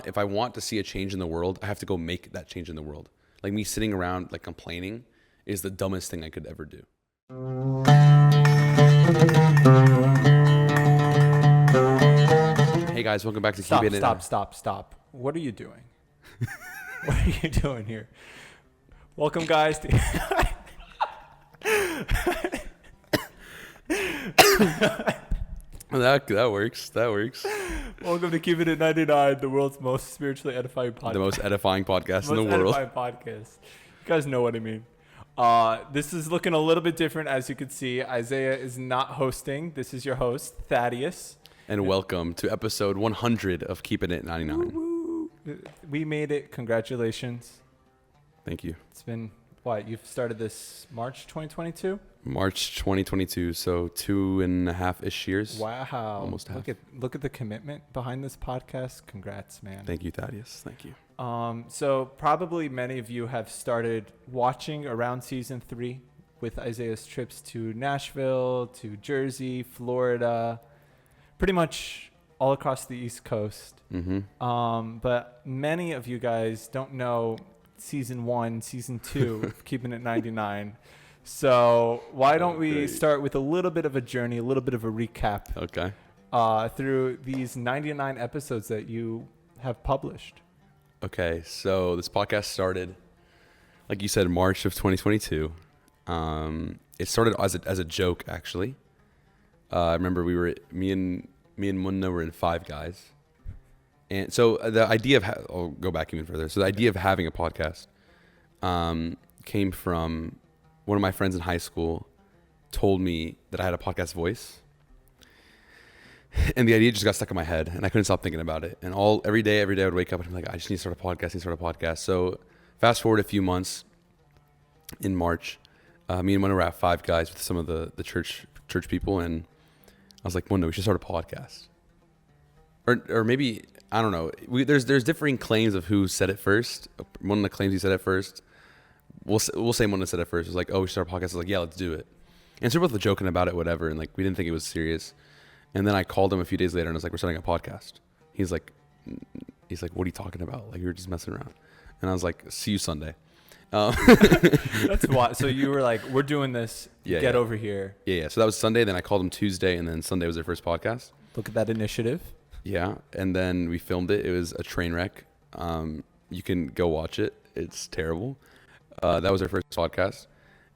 if I want to see a change in the world, I have to go make that change in the world. Like me sitting around like complaining is the dumbest thing I could ever do. Hey guys, welcome back to Keep It In. Stop. What are you doing? What are you doing here? Welcome, guys. That works. Welcome to Keep It at 99, the world's most spiritually edifying podcast. The most edifying podcast in the most world. edifying podcast. You guys know what I mean. This is looking a little bit different, as you can see. Isaiah is not hosting. This is your host, Thaddeus. And welcome to episode 100 of Keep It At 99. Woo-woo. We made it. Congratulations. Thank you. It's been, what, you've started this March 2022? March 2022, so 2.5-ish years. Wow. Almost half. Look at the commitment behind this podcast. Congrats, man. Thank you, Thaddeus. Thank you. So probably many of you have started watching around season 3 with Isaiah's trips to Nashville, to Jersey, Florida, pretty much all across the East Coast. Mm-hmm. But many of you guys don't know season 1, season 2 of Keeping It 99. So why don't we start with a little bit of a journey, a little bit of a recap. Okay. Through these 99 episodes that you have published. Okay, so this podcast started, like you said, March of 2022. It started as a joke, actually. I remember me and Munna were in Five Guys. And so the idea of, I'll go back even further. So the idea of having a podcast came from one of my friends in high school told me that I had a podcast voice. And the idea just got stuck in my head and I couldn't stop thinking about it. And every day I would wake up and be like, I just need to start a podcast. So fast forward a few months in March, me and Munna were at Five Guys with some of the church people. And I was like, Munna, we should start a podcast. Or maybe, I don't know. There's differing claims of who said it first. Munna claims he said it first. We'll say Munna said it first. It was like, oh, we should start a podcast. I was like, yeah, let's do it. And so we're both joking about it, whatever. And like, we didn't think it was serious. And then I called him a few days later and I was like, we're starting a podcast. He's like, what are you talking about? Like, you were just messing around. And I was like, see you Sunday. That's why. So you were like, we're doing this. Get over here. Yeah. So that was Sunday. Then I called him Tuesday and then Sunday was their first podcast. Look at that initiative. Yeah. And then we filmed it. It was a train wreck. You can go watch it. It's terrible. That was our first podcast.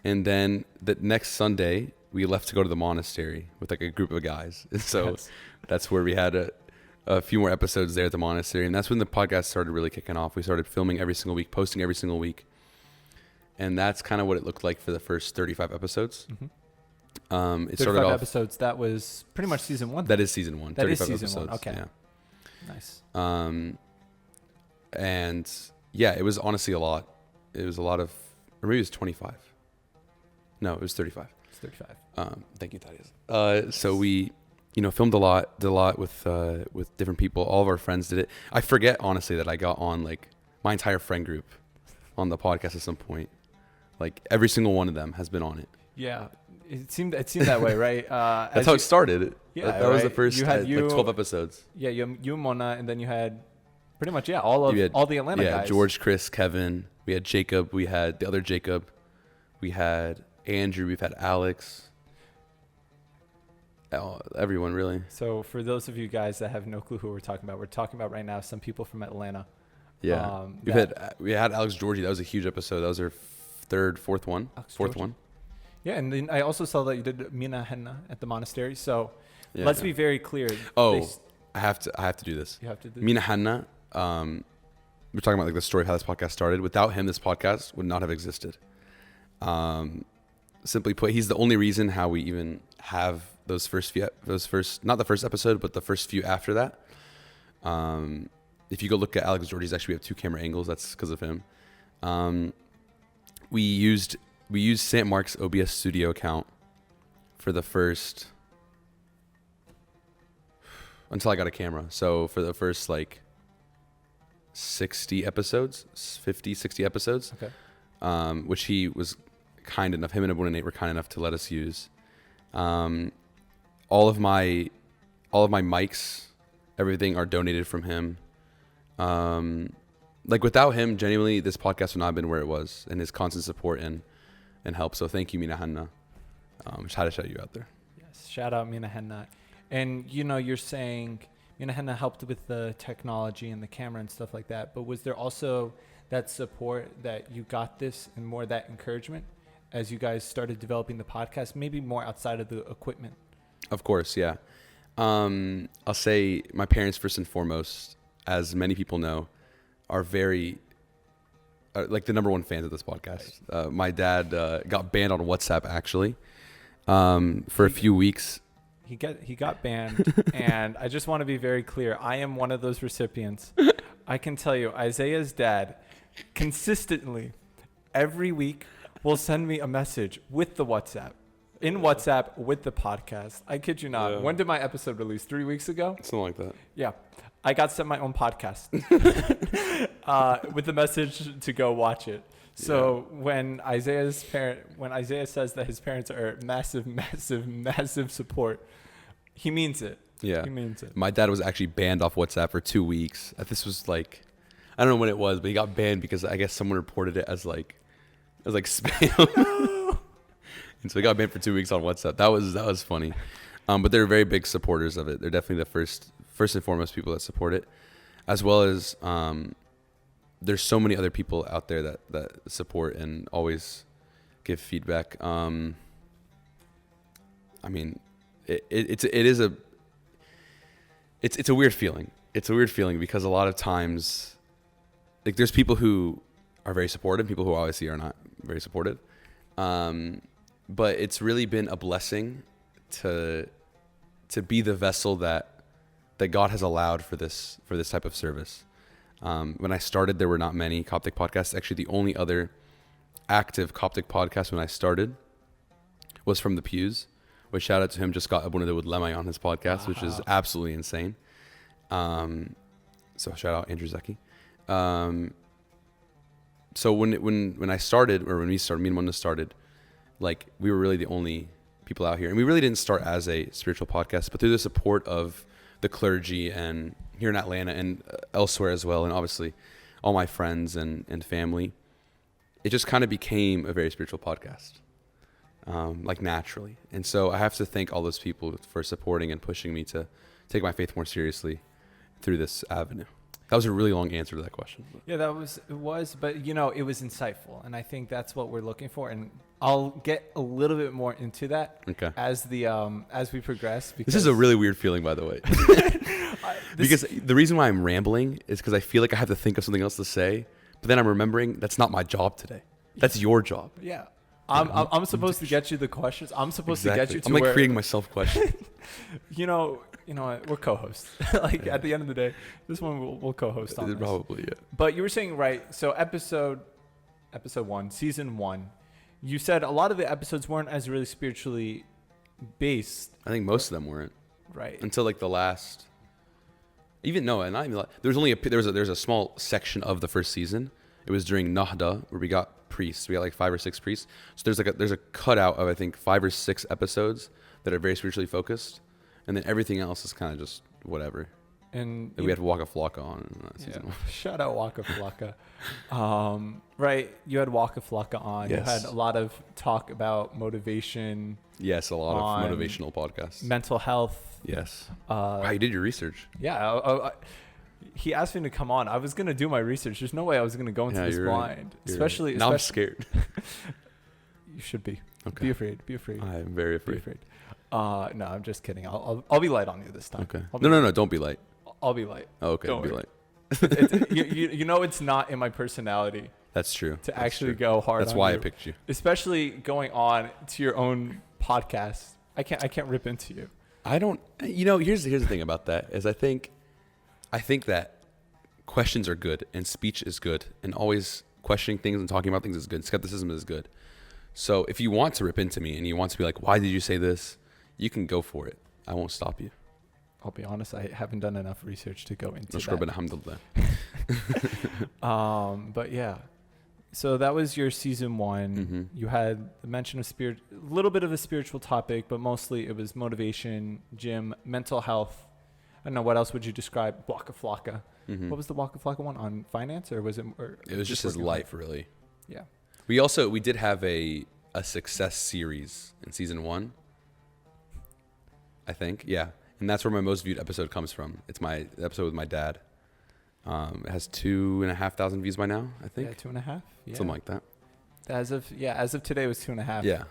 And then the next Sunday, we left to go to the monastery with like a group of guys. And so that's where we had a few more episodes there at the monastery. And that's when the podcast started really kicking off. We started filming every single week, posting every single week. And that's kind of what it looked like for the first 35 episodes. Mm-hmm. It started off episodes. That was pretty much season 1. That is season 1. That 35 is season episodes. 1. Okay. Yeah. Nice. And yeah, it was honestly a lot. It was a lot of, or maybe it was 25. No, it was 35. It's 35. Thank you, Thaddeus. So we, filmed did a lot with different people. All of our friends did it. I forget honestly that I got on like my entire friend group on the podcast at some point. Like every single one of them has been on it. Yeah, it seemed that way, right? That's how it started. Yeah, that was the first like 12 episodes. Yeah, you and Mona, and then you had pretty much all the Atlanta guys. Yeah, George, Chris, Kevin. We had Jacob. We had the other Jacob. We had Andrew. We've had Alex. Everyone really. So for those of you guys that have no clue who we're talking about right now some people from Atlanta. Yeah, we had Alex Georgie. That was a huge episode. That was our fourth one. Yeah, and then I also saw that you did Mina Henna at the monastery. So let's be very clear. Oh, I have to do this. You have to do Mina Henna. We're talking about like the story of how this podcast started. Without him, this podcast would not have existed. Simply put, he's the only reason how we even have not the first episode, but the first few after that. If you go look at Alex Georgie's, actually we have 2 camera angles. That's because of him. We used St. Mark's OBS Studio account for the first, until I got a camera. So for the first like 60 episodes, 50, 60 episodes, okay. Which he was kind enough, him and Abuna Nate were kind enough to let us use. All of my mics, everything are donated from him. Like without him, genuinely, this podcast would not have been where it was, and his constant support and help. So thank you, Mina Hanna. Just had to shout you out there. Yes, shout out Mina Henna. And you're saying Mina Henna helped with the technology and the camera and stuff like that. But was there also that support that you got this and more that encouragement as you guys started developing the podcast, maybe more outside of the equipment? Of course, yeah. I'll say my parents, first and foremost, as many people know, are very like the number one fans of this podcast. My dad got banned on WhatsApp actually for a few weeks. He got banned, and I just want to be very clear. I am one of those recipients. I can tell you, Isaiah's dad consistently every week will send me a message with the WhatsApp. In WhatsApp with the podcast. I kid you not. Yeah. When did my episode release? 3 weeks ago? Something like that. Yeah. I got sent my own podcast with the message to go watch it. So when Isaiah says that his parents are massive support, he means it. Yeah. He means it. My dad was actually banned off WhatsApp for 2 weeks. This was like, I don't know when it was, but he got banned because I guess someone reported it as spam. No. And so he got banned for 2 weeks on WhatsApp. That was funny. But they're very big supporters of it. They're definitely the first and foremost people that support it, as well as there's so many other people out there that support and always give feedback. I mean, it's a weird feeling. It's a weird feeling because a lot of times, like, there's people who are very supportive, people who obviously are not very supportive. But it's really been a blessing to be the vessel that God has allowed for this type of service. When I started, there were not many Coptic podcasts. Actually, the only other active Coptic podcast when I started was from the Pews, which, shout out to him, just got Abuna with Lemay on his podcast, which is absolutely insane. So shout out Andrew Zeki. So when I started, or when we started, me and Mona started, like, we were really the only people out here. And we really didn't start as a spiritual podcast, but through the support of the clergy and here in Atlanta and elsewhere as well, and obviously all my friends and family, it just kind of became a very spiritual podcast, like, naturally. And so I have to thank all those people for supporting and pushing me to take my faith more seriously through this avenue. That was a really long answer to that question. Yeah, it was, but it was insightful, and I think that's what we're looking for. And I'll get a little bit more into that as we progress. Because this is a really weird feeling, by the way, because the reason why I'm rambling is because I feel like I have to think of something else to say, but then I'm remembering that's not my job today. That's your job. Yeah. I'm supposed to get you the questions. I'm supposed to get you to I'm like creating myself questions. You know what? We're co-hosts. At the end of the day, this one we'll co-host on this. Probably, yeah. But you were saying, right, so episode 1, season 1, you said a lot of the episodes weren't as really spiritually based. I think most of them weren't. Right. Until like the last, and not even, there's a small section of the first season. It was during Nahda where we got priests. We got like 5 or 6 priests. So there's a cutout of, I think, 5 or 6 episodes that are very spiritually focused. And then everything else is kind of just whatever. And we had Waka Flocka on in that season. Yeah. Shout out Waka Flocka. Right. You had Waka Flocka on. Yes. You had a lot of talk about motivation. Yes, a lot of motivational podcasts. Mental health. Yes. Wow, you did your research. Yeah. He asked me to come on. I was going to do my research. There's no way I was going to go into this blind. Right. Especially. Now I'm scared. You should be. Okay. Be afraid. I'm very afraid. Be afraid. No, I'm just kidding. I'll be light on you this time. Okay. No, don't be light. I'll be light. Oh, okay, Don't be worry. light. It's not in my personality. That's true. To actually go hard. That's why I picked you. Especially going on to your own podcast. I can't rip into you. I don't. Here's the thing about that is I think that questions are good and speech is good and always questioning things and talking about things is good. Skepticism is good. So if you want to rip into me and you want to be like, why did you say this? You can go for it. I won't stop you. I'll be honest, I haven't done enough research to go into that. But yeah. So that was your season 1. Mm-hmm. You had the mention of a little bit of a spiritual topic, but mostly it was motivation, gym, mental health. I don't know, what else would you describe? Waka Flocka. Mhm. What was the Waka Flocka one on finance, or was it? Or It was just his working on life, really. Yeah. We did have a success series in season 1, I think. Yeah, and that's where my most viewed episode comes from. It's my episode with my dad. It has 2,500 views by now, I think. Yeah, 2.5. Yeah. Something like that. As of today, it was 2.5. Yeah.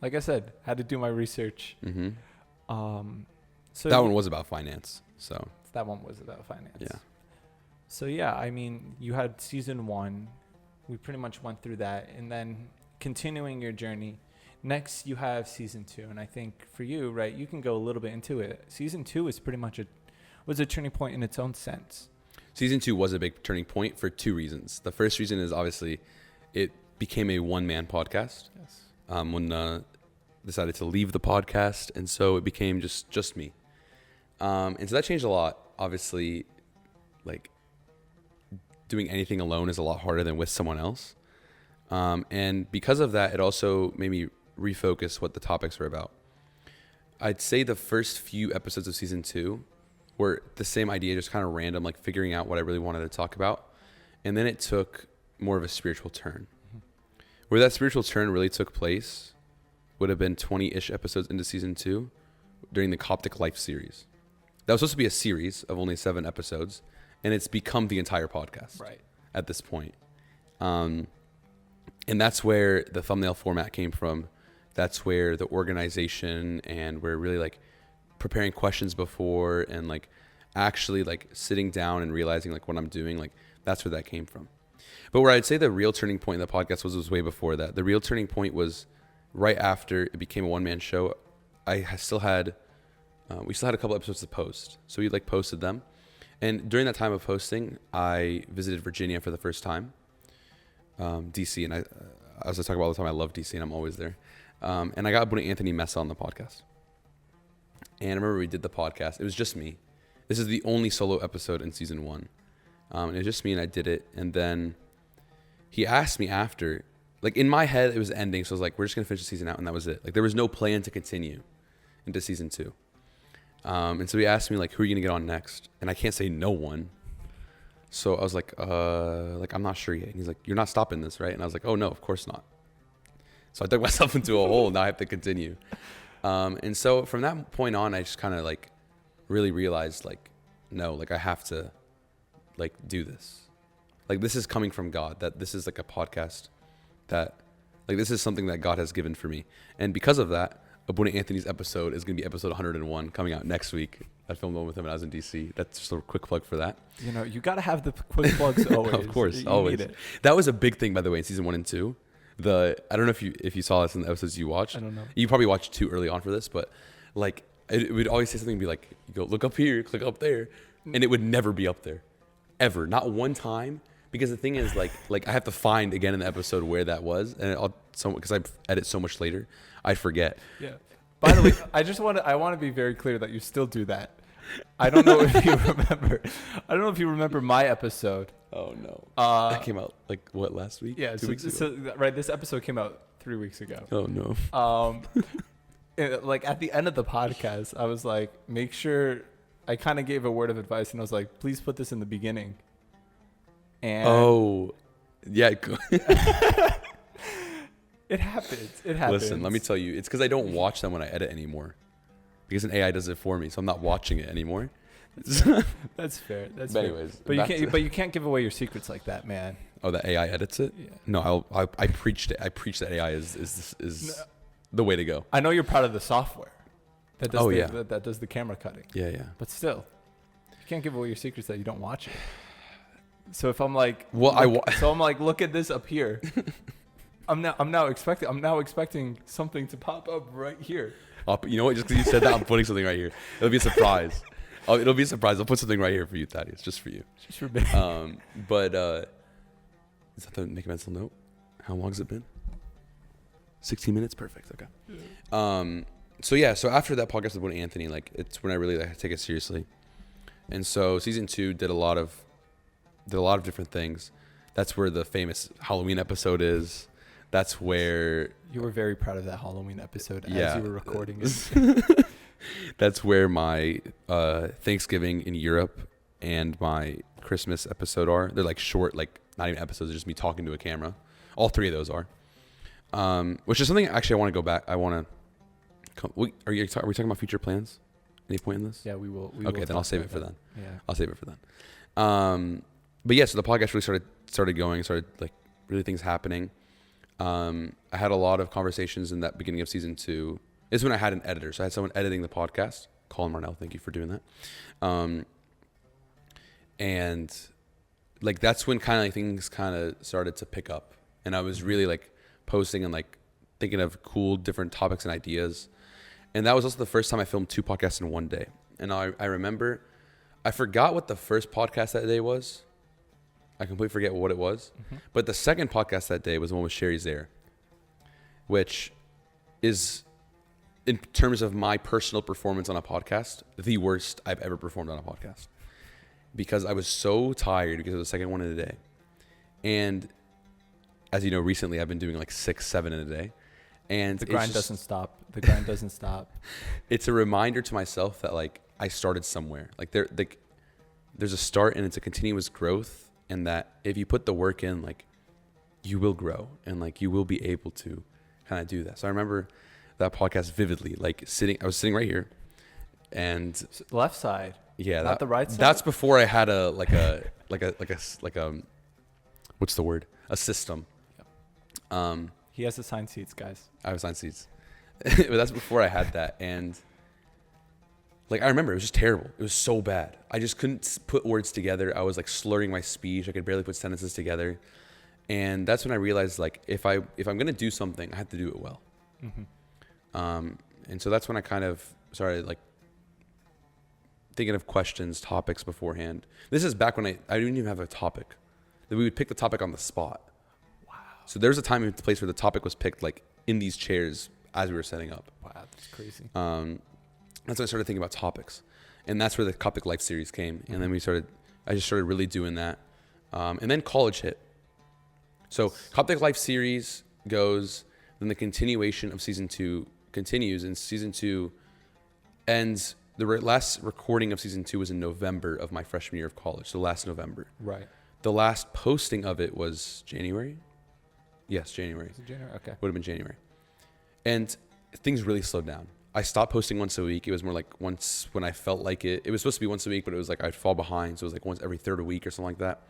Like I said, had to do my research. Mm-hmm. So That one was about finance. So that one was about finance. yeah. So yeah, I mean, you had season 1. We pretty much went through that, and then continuing your journey. Next, you have season 2, and I think for you, right, you can go a little bit into it. Season 2 is pretty much was a turning point in its own sense. Season 2 was a big turning point for 2 reasons. The first reason is obviously it became a one-man podcast. Yes. When decided to leave the podcast, and so it became just me. And so that changed a lot. Obviously, like doing anything alone is a lot harder than with someone else. And because of that, it also made me refocus what the topics were about. I'd say the first few episodes of season 2 were the same idea, just kind of random, like figuring out what I really wanted to talk about. And then it took more of a spiritual turn. Where that spiritual turn really took place would have been 20-ish episodes into season 2 during the Coptic Life series. That was supposed to be a series of only 7 episodes, and it's become the entire podcast at this point. And that's where the thumbnail format came from. That's where the organization and where really like preparing questions before and like actually like sitting down and realizing like what I'm doing, like that's where that came from. But where I'd say the real turning point in the podcast was way before that. The real turning point was right after it became a one-man show. We still had a couple episodes to post. So we like posted them. And during that time of posting, I visited Virginia for the first time. DC, and as I talk about all the time, I love DC and I'm always there. And I got Abuna Anthony Mesa on the podcast. And I remember we did the podcast. It was just me. This is the only solo episode in season 1. And it was just me, and I did it. And then he asked me after, like in my head, it was ending. So I was like, we're just going to finish the season out. And that was it. Like there was no plan to continue into season 2. And so he asked me like, who are you going to get on next? And I can't say no one. So I was like, I'm not sure yet. And he's like, you're not stopping this, right? And I was like, oh no, of course not. So I dug myself into a hole. Now I have to continue. And so from that point on, I just kind of like really realized like, no, like I have to like do this. Like this is coming from God, that this is like a podcast that like this is something that God has given for me. And because of that, Abuna Anthony's episode is going to be episode 101 coming out next week. I filmed one with him when I was in DC. That's just a quick plug for that. You know, you got to have the quick plugs always. Of course, you always. Need it. That was a big thing, by the way, in season 1 and 2. I don't know if you saw this in the episodes you watched. I don't know. You probably watched too early on for this, but like it would always say something and be like, you go look up here, click up there, and it would never be up there, ever, not one time. Because the thing is, like I have to find again in the episode where that was, and because I edit so much later, I forget. Yeah. By the way, I want to be very clear that you still do that. I don't know if you remember. I don't know if you remember my episode. Oh no. That came out like what, last week? Yeah. 2 weeks ago. So right, this episode came out 3 weeks ago. Oh no. Like at the end of the podcast, I was like, make sure. I kind of gave a word of advice, and I was like, please put this in the beginning. And oh, yeah. It happens. It happens. Listen, let me tell you, it's because I don't watch them when I edit anymore. Because an AI does it for me, so I'm not watching it anymore. That's fair. That's but fair. anyways, But you can't give away your secrets like that, man. Oh, that AI edits it? Yeah. No, I preached it. I preached that AI is the way to go. I know you're proud of the software that does yeah. that does the camera cutting. Yeah, yeah. But still, you can't give away your secrets that you don't watch it. So if I'm like, I'm like, look at this up here. I'm now expecting something to pop up right here. You know what? Just because you said that, I'm putting something right here. It'll be a surprise. It'll be a surprise. I'll put something right here for you, Thaddeus, just for you. Just for me. But is that the make a mental note? How long has it been? 16 minutes. Perfect. Okay. So after that podcast with Anthony, like it's when I really take it seriously. And so season 2 did a lot of different things. That's where the famous Halloween episode is. That's where you were very proud of that Halloween episode as you were recording it. That's where my Thanksgiving in Europe and my Christmas episode are. They're like short, like not even episodes. They're just me talking to a camera. All 3 of those are. Which is something actually I want to go back. I want to. Are we talking about future plans? Any point in this? Yeah, we will. Okay, then I'll save it for then. Yeah. I'll save it for then. But yeah, so the podcast really started going, like really things happening. I had a lot of conversations in that beginning of season 2. This is when I had an editor. So I had someone editing the podcast. Colin Marnell, thank you for doing that. And like that's when kind of like things kind of started to pick up. And I was really like posting and like thinking of cool different topics and ideas. And that was also the first time I filmed 2 podcasts in one day. And I remember, I forgot what the first podcast that day was. I completely forget what it was. Mm-hmm. But the second podcast that day was the one with Sherry Zaire, which is, in terms of my personal performance on a podcast, the worst I've ever performed on a podcast. Because I was so tired because it was the second one in a day. And as you know, recently I've been doing like 6, 7 in a day. And the grind doesn't stop. The grind doesn't stop. It's a reminder to myself that like I started somewhere. Like there's a start and it's a continuous growth. And that if you put the work in, like you will grow and like you will be able to kind of do that. So I remember that podcast vividly, like I was sitting right here and left side. Yeah. Not the right side. That's before I had a what's the word? A system. Yep. He has assigned seats, guys. I have assigned seats. But that's before I had that. And like, I remember it was just terrible. It was so bad. I just couldn't put words together. I was like slurring my speech. I could barely put sentences together. And that's when I realized like, if I'm going to do something, I have to do it well. Mm-hmm. And so that's when I kind of started like thinking of questions, topics beforehand. This is back when I didn't even have a topic. That we would pick the topic on the spot. Wow. So there's a time and place where the topic was picked like in these chairs as we were setting up. Wow, that's crazy. That's when I started thinking about topics. And that's where the Coptic Life series came. Mm-hmm. And then I just started really doing that. And then college hit. So Coptic Life series goes, then the continuation of season 2 continues, and season 2 ends. The last recording of season 2 was in November of my freshman year of college. So last November. Right. The last posting of it was January. Yes, January. Was it January? Okay. Would have been January. And things really slowed down. I stopped posting once a week. It was more like once when I felt like it. It was supposed to be once a week, but it was like I'd fall behind. So it was like once every third a week or something like that.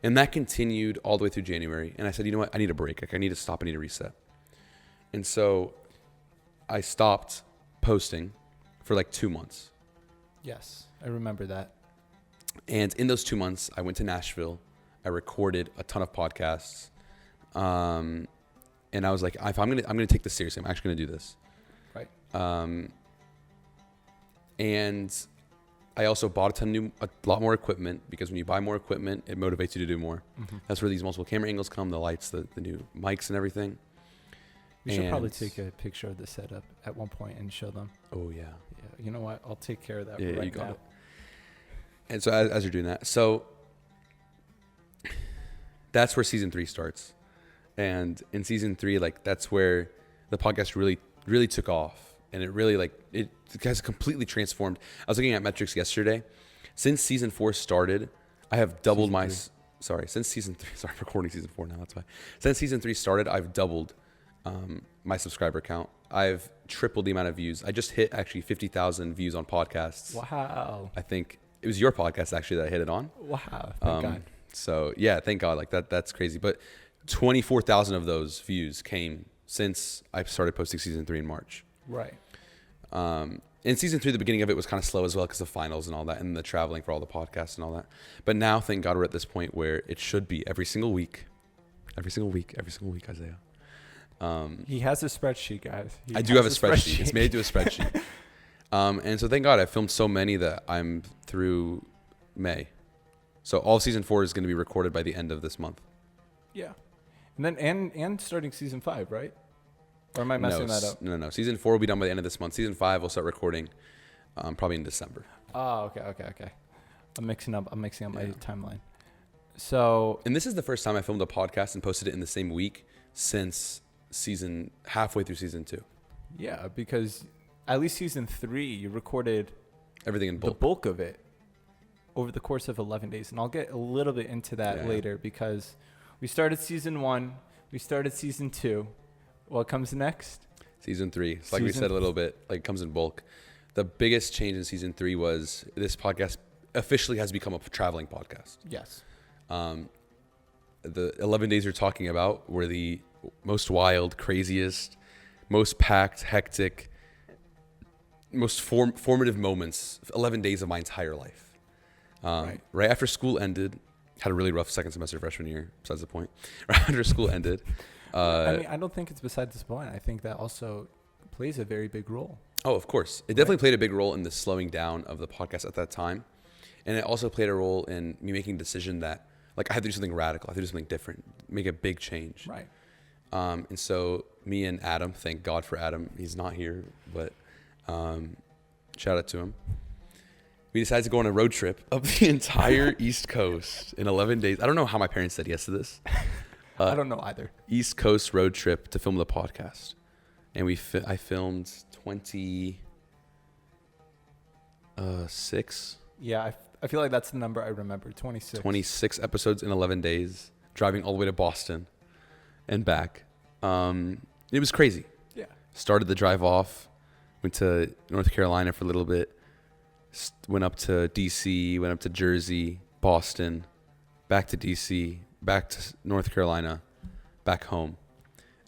And that continued all the way through January. And I said, you know what? I need a break. Like I need to stop. I need to reset. And so I stopped posting for like 2 months. Yes, I remember that. And in those 2 months, I went to Nashville. I recorded a ton of podcasts. And I was like, if I'm gonna take this seriously. I'm actually gonna do this. Right. And I also bought a lot more equipment, because when you buy more equipment, it motivates you to do more. Mm-hmm. That's where these multiple camera angles come, the lights, the new mics and everything. We should probably take a picture of the setup at one point and show them. Oh yeah. Yeah. You know what? I'll take care of that right now. You got it. And so as you're doing that, so that's where season 3 starts. And in season 3, like that's where the podcast really took off. And it really it has completely transformed. I was looking at metrics yesterday. Since season 4 started, I have doubled since season 3, sorry, I'm recording season 4 now, that's why. Since season 3 started, I've doubled my subscriber count. I've tripled the amount of views. I just hit actually 50,000 views on podcasts. Wow. I think it was your podcast actually that I hit it on. Wow. Thank God. So yeah, thank God. Like that's crazy. But 24,000 of those views came since I started posting season 3 in March. Right. In season 3, the beginning of it was kind of slow as well because of finals and all that, and the traveling for all the podcasts and all that. But now, thank God, we're at this point where it should be every single week, Isaiah. He has a spreadsheet, guys. I do have a spreadsheet. It's made to a spreadsheet. And so thank God I filmed so many that I'm through May. So all season 4 is going to be recorded by the end of this month. Yeah. And then and starting season 5, right? Or am I messing that up? No. Season 4 will be done by the end of this month. Season 5 will start recording probably in December. Oh, okay. I'm mixing up my timeline. So, and this is the first time I filmed a podcast and posted it in the same week since halfway through season 2. Yeah, because at least season 3 you recorded everything in bulk. The bulk of it over the course of 11 days. And I'll get a little bit into that Yeah. later because we started season 1, we started season 2. What comes next? Season 3. It's like we said a little bit, like, comes in bulk. The biggest change in season 3 was this podcast officially has become a traveling podcast. Yes. The 11 days you're talking about were the most wild, craziest, most packed, hectic, most formative moments, 11 days of my entire life. Right after school ended, had a really rough second semester freshman year, besides the point. Right after school ended. I mean, I don't think it's besides this point. I think that also plays a very big role. Oh, of course. It definitely played a big role in the slowing down of the podcast at that time. And it also played a role in me making a decision that, like, I had to do something radical. I had to do something different, make a big change. Right. And so me and Adam, thank God for Adam. He's not here, but shout out to him. We decided to go on a road trip up the entire East Coast in 11 days. I don't know how my parents said yes to this. I don't know either. East Coast road trip to film the podcast. And I filmed 26. Yeah, I feel like that's the number I remember, 26. 26 episodes in 11 days, driving all the way to Boston and back. It was crazy. Yeah. Started the drive off, went to North Carolina for a little bit, went up to DC, went up to Jersey, Boston, back to DC, back to North Carolina, back home.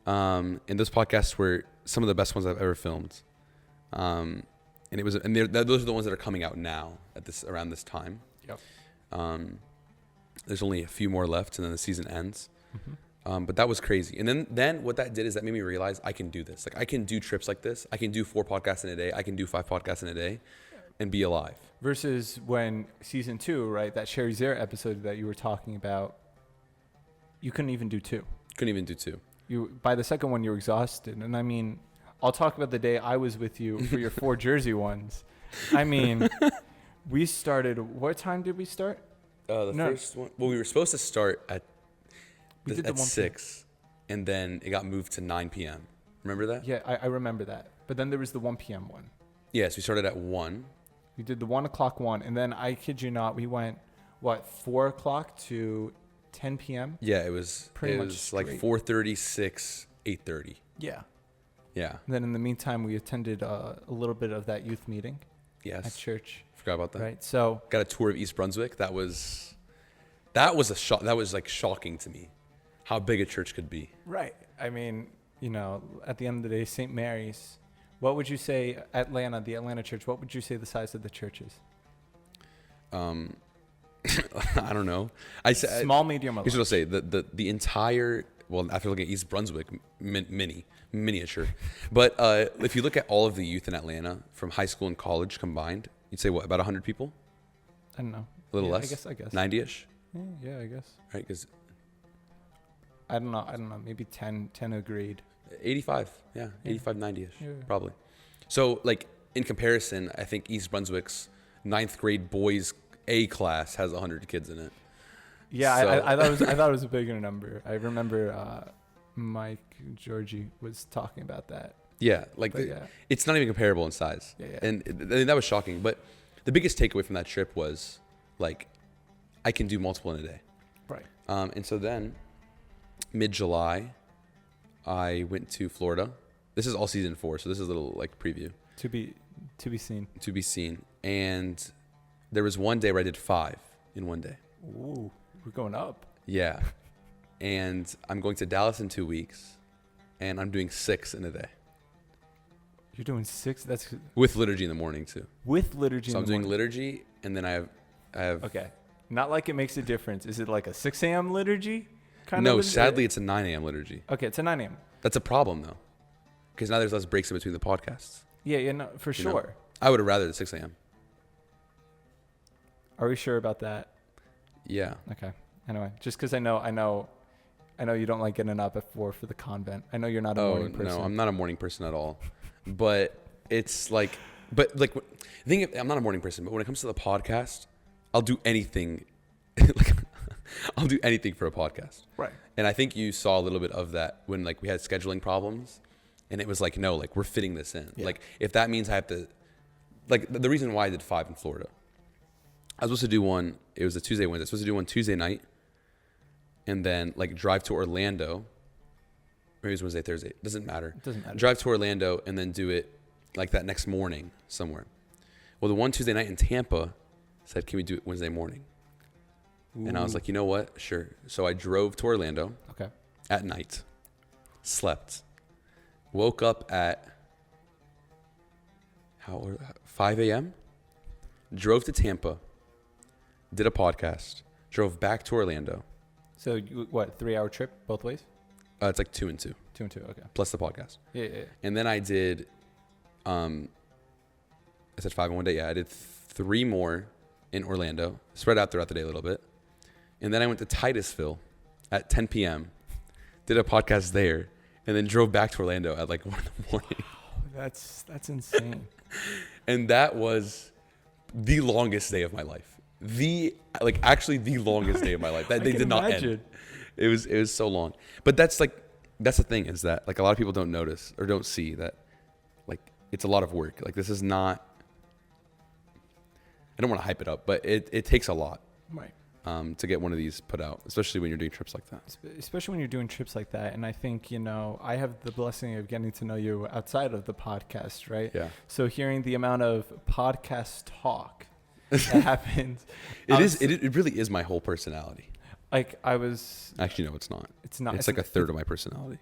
And those podcasts were some of the best ones I've ever filmed. And those are the ones that are coming out now around this time. Yep. There's only a few more left, and then the season ends. Mm-hmm. But that was crazy. And then what that did is that made me realize I can do this. Like, I can do trips like this. I can do 4 podcasts in a day. I can do 5 podcasts in a day and be alive. Versus when season 2, right, that Sherry Zare episode that you were talking about, you couldn't even do 2. Couldn't even do 2. By the second one, you were exhausted. And I mean, I'll talk about the day I was with you for your 4 Jersey ones. I mean, we started, what time did we start? First one. Well, we were supposed to start at We did the 1 6, and then it got moved to 9 p.m. Remember that? Yeah, I remember that. But then there was the 1 p.m. one. Yes, we started at 1. We did the 1 o'clock one. And then, I kid you not, we went, 4 o'clock to 10 p.m.? Yeah, it was Pretty much was like straight. 4:30, 6, 8:30. Yeah. Yeah. And then in the meantime, we attended a little bit of that youth meeting at Yes. church. Forgot about that. Right. So, Got a tour of East Brunswick. That was a shock. That was like shocking to me, how big a church could be. right. I mean, at the end of the day, St. Mary's, what would you say, the Atlanta church, what would you say the size of the church is? I don't know. I said Small, medium, or Here's what I'll large? say: the entire, well, after looking at East Brunswick, miniature. But if you look at all of the youth in Atlanta from high school and college combined, you'd say what, about 100 people? I don't know. A little Yeah, less. I guess. 90ish, Yeah, I guess. right? Because I don't know. Maybe 10 agreed. 85, yeah, Yeah. 85, 90ish, Yeah. probably. So, like, in comparison, I think East Brunswick's 9th grade boys A class has 100 kids in it. Yeah, So- I thought it was a bigger number. I remember Mike Georgie was talking about that. Yeah, like But yeah. it's not even comparable in size. Yeah. And that was shocking. But the biggest takeaway from that trip was, like, I can do multiple in a day. Right. And so then, mid-July, I went to Florida. This is all season 4, so this is a little, like, preview To be seen. to be seen. And there was one day where I did 5 in one day. Ooh, we're going up. Yeah. And I'm going to Dallas in 2 weeks, and I'm doing 6 in a day. You're doing 6. That's With liturgy in the morning, too. with liturgy. So in I'm the doing morning. liturgy, and then I have Okay. Not like it makes a difference. Is it like a 6 a.m. liturgy? no, liturgy? sadly, it's a 9 a.m. liturgy. Okay, it's a 9 a.m. That's a problem, though, because now there's less breaks in between the podcasts. Yeah, no, for You know? sure. I would have rather the 6 a.m. Are we sure about that? Yeah. Okay. Anyway, just because I know you don't like getting up at 4 for the convent. I know you're not a Oh, morning person. no, I'm not a morning person at all. But it's like, the thing, I'm not a morning person, but when it comes to the podcast, I'll do anything. Like, I'll do anything for a podcast. Right. And I think you saw a little bit of that when, like, we had scheduling problems, and it was like, no, like, we're fitting this in. Yeah. Like, if that means I have to, like, the reason why I did 5 in Florida, I was supposed to do one. It was a Tuesday, Wednesday. I was supposed to do one Tuesday night, and then like drive to Orlando. Maybe it was Wednesday, Thursday. Doesn't matter. It doesn't matter. Drive to Orlando and then do it like that next morning somewhere. Well, the one Tuesday night in Tampa said, "Can we do it Wednesday morning?" And I was Ooh. like, "You know what? Sure." So I drove to Orlando Okay. at night, slept, woke up at 5 a.m. Drove to Tampa, did a podcast, drove back to Orlando. So what? 3-hour trip both ways? It's like 2 and 2 2 and 2. Okay. plus the podcast. Yeah, yeah, yeah. And then I did, I said 5 in one day. Yeah, I did 3 more in Orlando, spread out throughout the day a little bit. And then I went to Titusville at 10 p.m., did a podcast there, and then drove back to Orlando at like 1 in the morning. That's insane. And that was the longest day of my life. Actually the longest day of my life. That they did not end. It was so long. But that's the thing, is that like a lot of people don't notice or don't see that like it's a lot of work. Like this is not, I don't want to hype it up, but it takes a lot Right. to get one of these put out, especially when you're doing trips like that. Especially when you're doing trips like that. And I think, I have the blessing of getting to know you outside of the podcast, right? Yeah. So hearing the amount of podcast talk that happens. It really is my whole personality. Like Actually, no, it's not. It's not. It's like a third of my personality.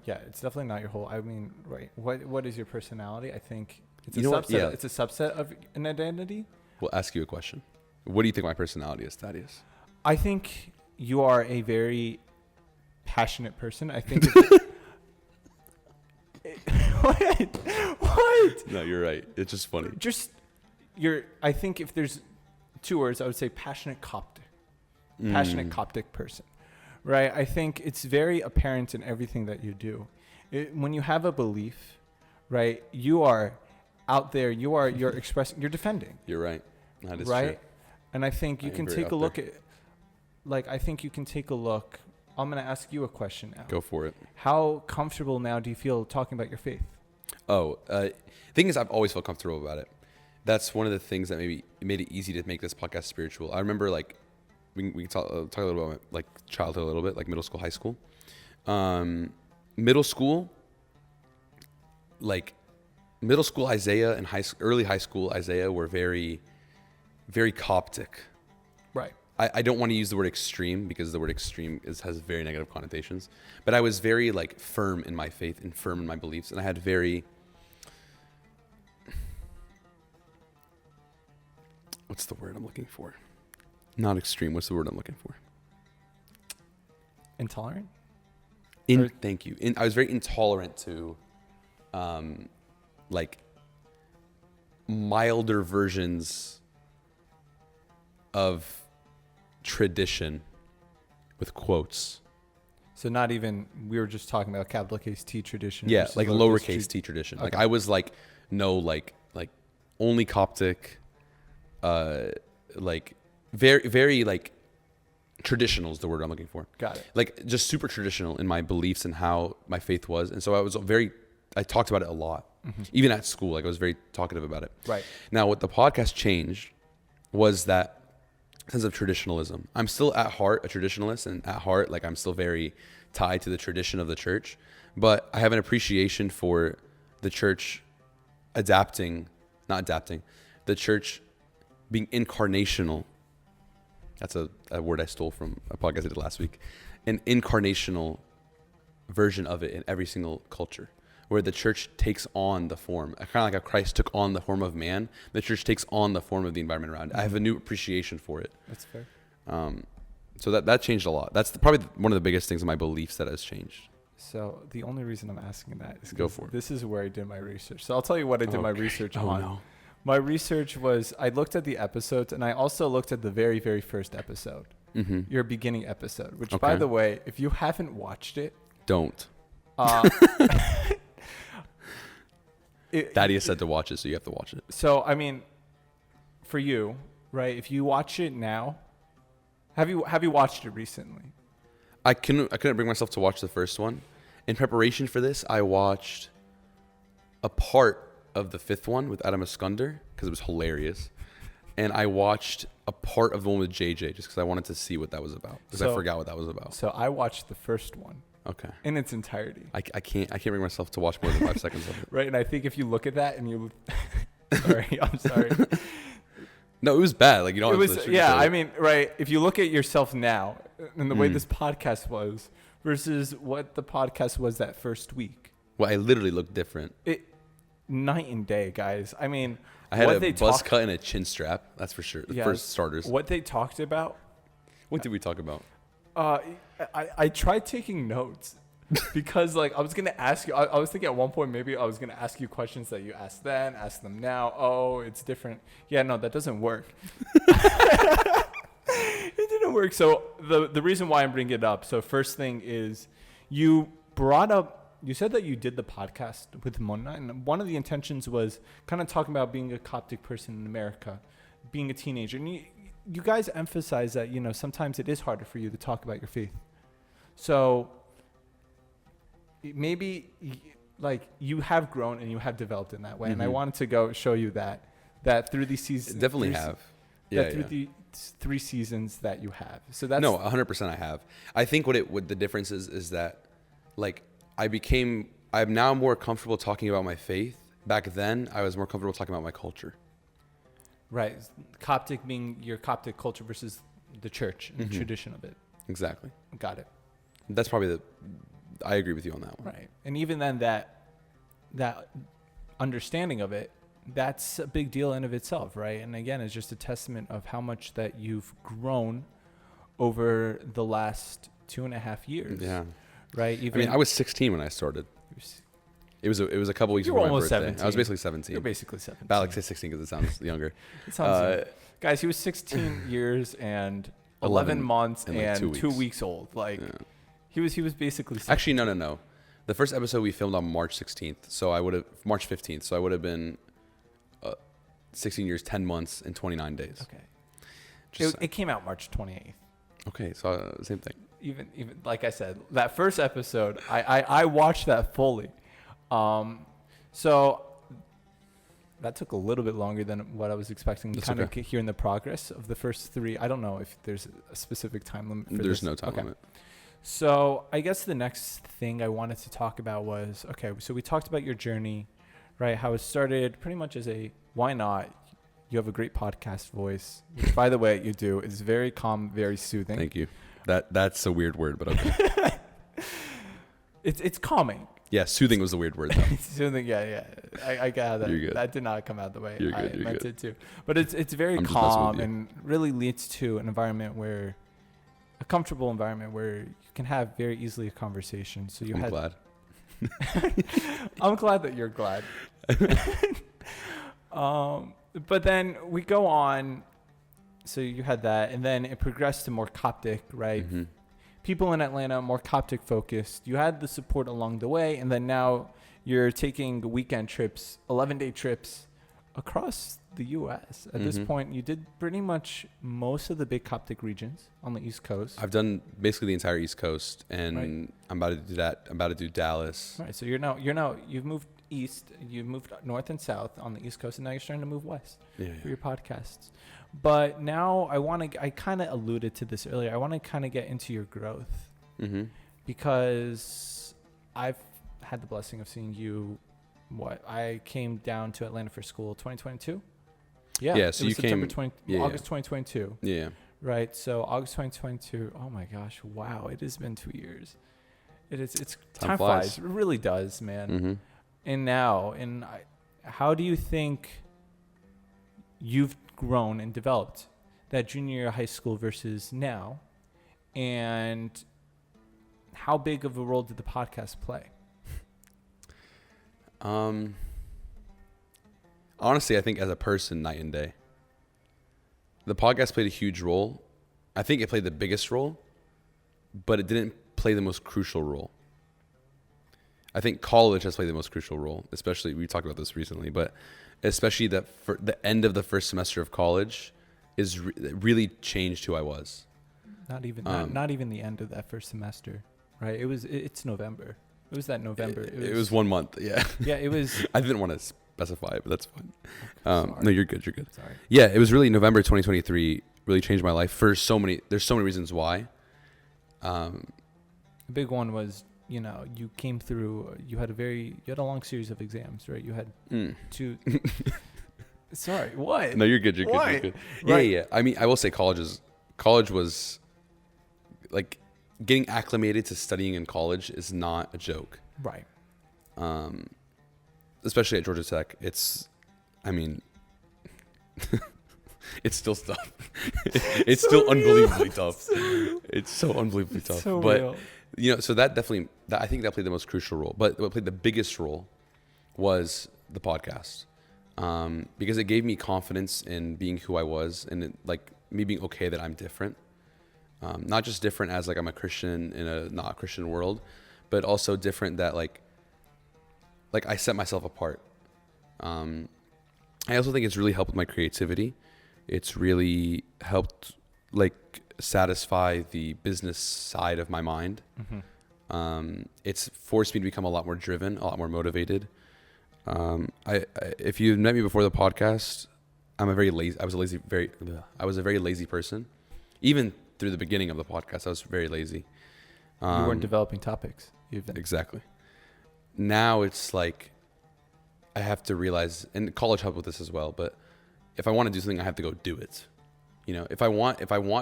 Yeah, it's definitely not your whole. I mean, right. What is your personality? I think it's You a know subset. what? Yeah. It's a subset of an identity. We'll ask you a question. What do you think my personality is, Thaddeus? I think you are a very passionate person. I think. What? No, you're right. It's just funny. I think if there's 2 words, I would say passionate Coptic. Passionate Coptic person, right? I think it's very apparent in everything that you do. When you have a belief, right, you are out there, you're expressing, you're defending. You're right. That is right? true. And I think you I am can very take out a look there. at, I think you can take a look. I'm going to ask you a question now. Go for it. How comfortable now do you feel talking about your faith? Thing is, I've always felt comfortable about it. That's one of the things that maybe made it easy to make this podcast spiritual. I remember like, we can talk a little about like childhood a little bit, like middle school, high school. Middle school Isaiah and early high school Isaiah were very, very Coptic. Right. I don't want to use the word extreme because the word extreme has very negative connotations. But I was very like firm in my faith and firm in my beliefs, and I had very, what's the word I'm looking for? Not extreme. What's the word I'm looking for? Intolerant? Thank you. I was very intolerant to, like, milder versions of tradition, with quotes. So not even, we were just talking about capital case T tradition. Yeah, versus like lowercase t tradition. Okay. Like I was like, no, like only Coptic, like very, very like traditional is the word I'm looking for. Got it. Like just super traditional in my beliefs and how my faith was. And so I talked about it a lot, even at school. Like I was very talkative about it. Right. Now, what the podcast changed was that sense of traditionalism. I'm still at heart a traditionalist, and at heart, like I'm still very tied to the tradition of the church, but I have an appreciation for the church the church being incarnational. That's a word I stole from a podcast I did last week. An incarnational version of it in every single culture, where the church takes on the form, kind of like how Christ took on the form of man, the church takes on the form of the environment around it. I have a new appreciation for it. That's fair. So that changed a lot. That's probably one of the biggest things in my beliefs that has changed. So the only reason I'm asking that is Go for it. this is where I did my research. So I'll tell you what I did my research on. No. My research was, I looked at the episodes, and I also looked at the very, very first episode, your beginning episode, which, by Okay. the way, if you haven't watched it, Don't. Thaddeus said to watch it, so you have to watch it. So, I mean, for you, right, if you watch it now, have you watched it recently? I couldn't bring myself to watch the first one. In preparation for this, I watched a part of the fifth one with Adam Iskander because it was hilarious. and I watched a part of the one with JJ just because I wanted to see what that was about because I So- forgot what that was about. So I watched the first one Okay. in its entirety. I can't bring myself to watch more than 5 seconds of it. Right, and I think if you look at that and you, sorry, I'm sorry. No, it was bad. Like you don't. It have to was, sugarcoat yeah. I it. mean, right. If you look at yourself now and the way Mm. this podcast was versus what the podcast was that first week, Well, I literally looked different. night and day, guys. I mean, I had what a they buzz talk- cut and a chin strap. That's for sure. Yeah, For starters. what they talked about. What did we talk about? I tried taking notes because like I was gonna ask you. I was thinking at one point maybe I was gonna ask you questions that you asked then, ask them now. Oh, it's different. Yeah, no, that doesn't work. It didn't work. So the reason why I'm bringing it up. So first thing is you brought up. You said that you did the podcast with Mona, and one of the intentions was kind of talking about being a Coptic person in America, being a teenager, and you guys emphasize that sometimes it is harder for you to talk about your faith. So maybe like you have grown and you have developed in that way, and I Mhm. wanted to go show you that through these seasons, Definitely have. Yeah. that through Yeah. the 3 seasons that you have. So that's No, 100% I have. I think what the difference is that like I'm now more comfortable talking about my faith. Back then, I was more comfortable talking about my culture. right. Coptic being your Coptic culture versus the church and the Mhm. tradition of it. Exactly. Got it. That's probably I agree with you on that one. Right. And even then that understanding of it, that's a big deal in of itself, right? And again, it's just a testament of how much that you've grown over the last 2.5 years. Yeah. Right. I Even mean, I was 16 when I started. It was a couple weeks You were before my almost birthday. I 17. was basically 17. you're basically 17. But I like to say 16 because it sounds younger. It sounds Uh, young. Guys, he was 16 years and 11 11 months and, and, like, 2 2 weeks. weeks old. Like Yeah. he was basically 16. Actually, no. The first episode we filmed on March 16th, so I would have March 15th, so I would have been 16 years, 10 months, and 29 days. Okay. Just It came out March 28th. okay, so same thing. Even like I said, that first episode, I watched that fully. So that took a little bit longer than what I was expecting. That's Kind okay. of hearing the progress of the first 3. I don't know if there's a specific time limit for There's this. no time Okay. limit. So I guess the next thing I wanted to talk about was, okay, so we talked about your journey, right? How it started pretty much as why not? You have a great podcast voice, which by the way, you do. It's very calm, very soothing. Thank you. That's a weird word, but okay. It's calming. Yeah, soothing was the weird word though. Soothing, yeah. I got that. You're good. That did not come out the way You're I good, you're meant good. it to. But it's very I'm just messing with calm you. and really leads to an environment where, a comfortable environment where you can have very easily a conversation. So you I'm had. glad. I'm glad that you're glad. But then we go on. So you had that, and then it progressed to more Coptic, right? Mhm. People in Atlanta more Coptic focused. You had the support along the way, and then now you're taking weekend trips, 11-day trips across the U.S. At this Mhm. point, you did pretty much most of the big Coptic regions on the East Coast. I've done basically the entire East Coast, and Right. I'm about to do that. I'm about to do Dallas. Right. So you've moved east, you've moved north and south on the East Coast, and now you're starting to move west Yeah. for your podcasts. But now I kind of alluded to this earlier. I want to kind of get into your growth Mm-hmm. because I've had the blessing of seeing you. I came down to Atlanta for school 2022. Yeah. Yeah, it so was you September came- 20, yeah, August 2022. Yeah. Right. So August 2022. Oh my gosh. Wow. It has been 2 years. It's time flies. It really does, man. Mm-hmm. And now, how do you think you've grown and developed that junior year of high school versus now? And how big of a role did the podcast play? Honestly, I think as a person, night and day. The podcast played a huge role. I think it played the biggest role, but it didn't play the most crucial role. I think college has played the most crucial role, especially, we talked about this recently, but especially the end of the first semester of college really changed who I was. Not even the end of that first semester, right? It's November. It was that November. It was 1 month, yeah. Yeah, it was. I didn't want to specify it, but that's fine. Sorry. No, you're good. You're good. Sorry. Yeah, it was really November 2023 really changed my life for there's so many reasons why. The big one was, you know, you came through, you had a long series of exams, right? You had two. Sorry, what? No, you're good. You're Why? good. You're good. Yeah, Right. yeah. I mean, I will say college was like getting acclimated to studying in college is not a joke. Right. Especially at Georgia Tech. I mean, it's still tough. It's So still real. unbelievably tough. So real. It's so unbelievably It's tough. so but real. you know, so that definitely, I think that played the most crucial role. But what played the biggest role was the podcast, because it gave me confidence in being who I was, and like me being okay that I'm different, not just different as like I'm a Christian in a not Christian world, but also different that like I set myself apart. I also think it's really helped with my creativity. It's really helped like satisfy the business side of my mind. It's forced me to become a lot more driven, a lot more motivated. If you met me before the podcast, I was a very lazy person. Even through the beginning of the podcast, I was very lazy. You weren't developing topics, even. Exactly. Now it's like I have to realize, and college helped with this as well, but if I want to do something, I have to go do it. You know, if I want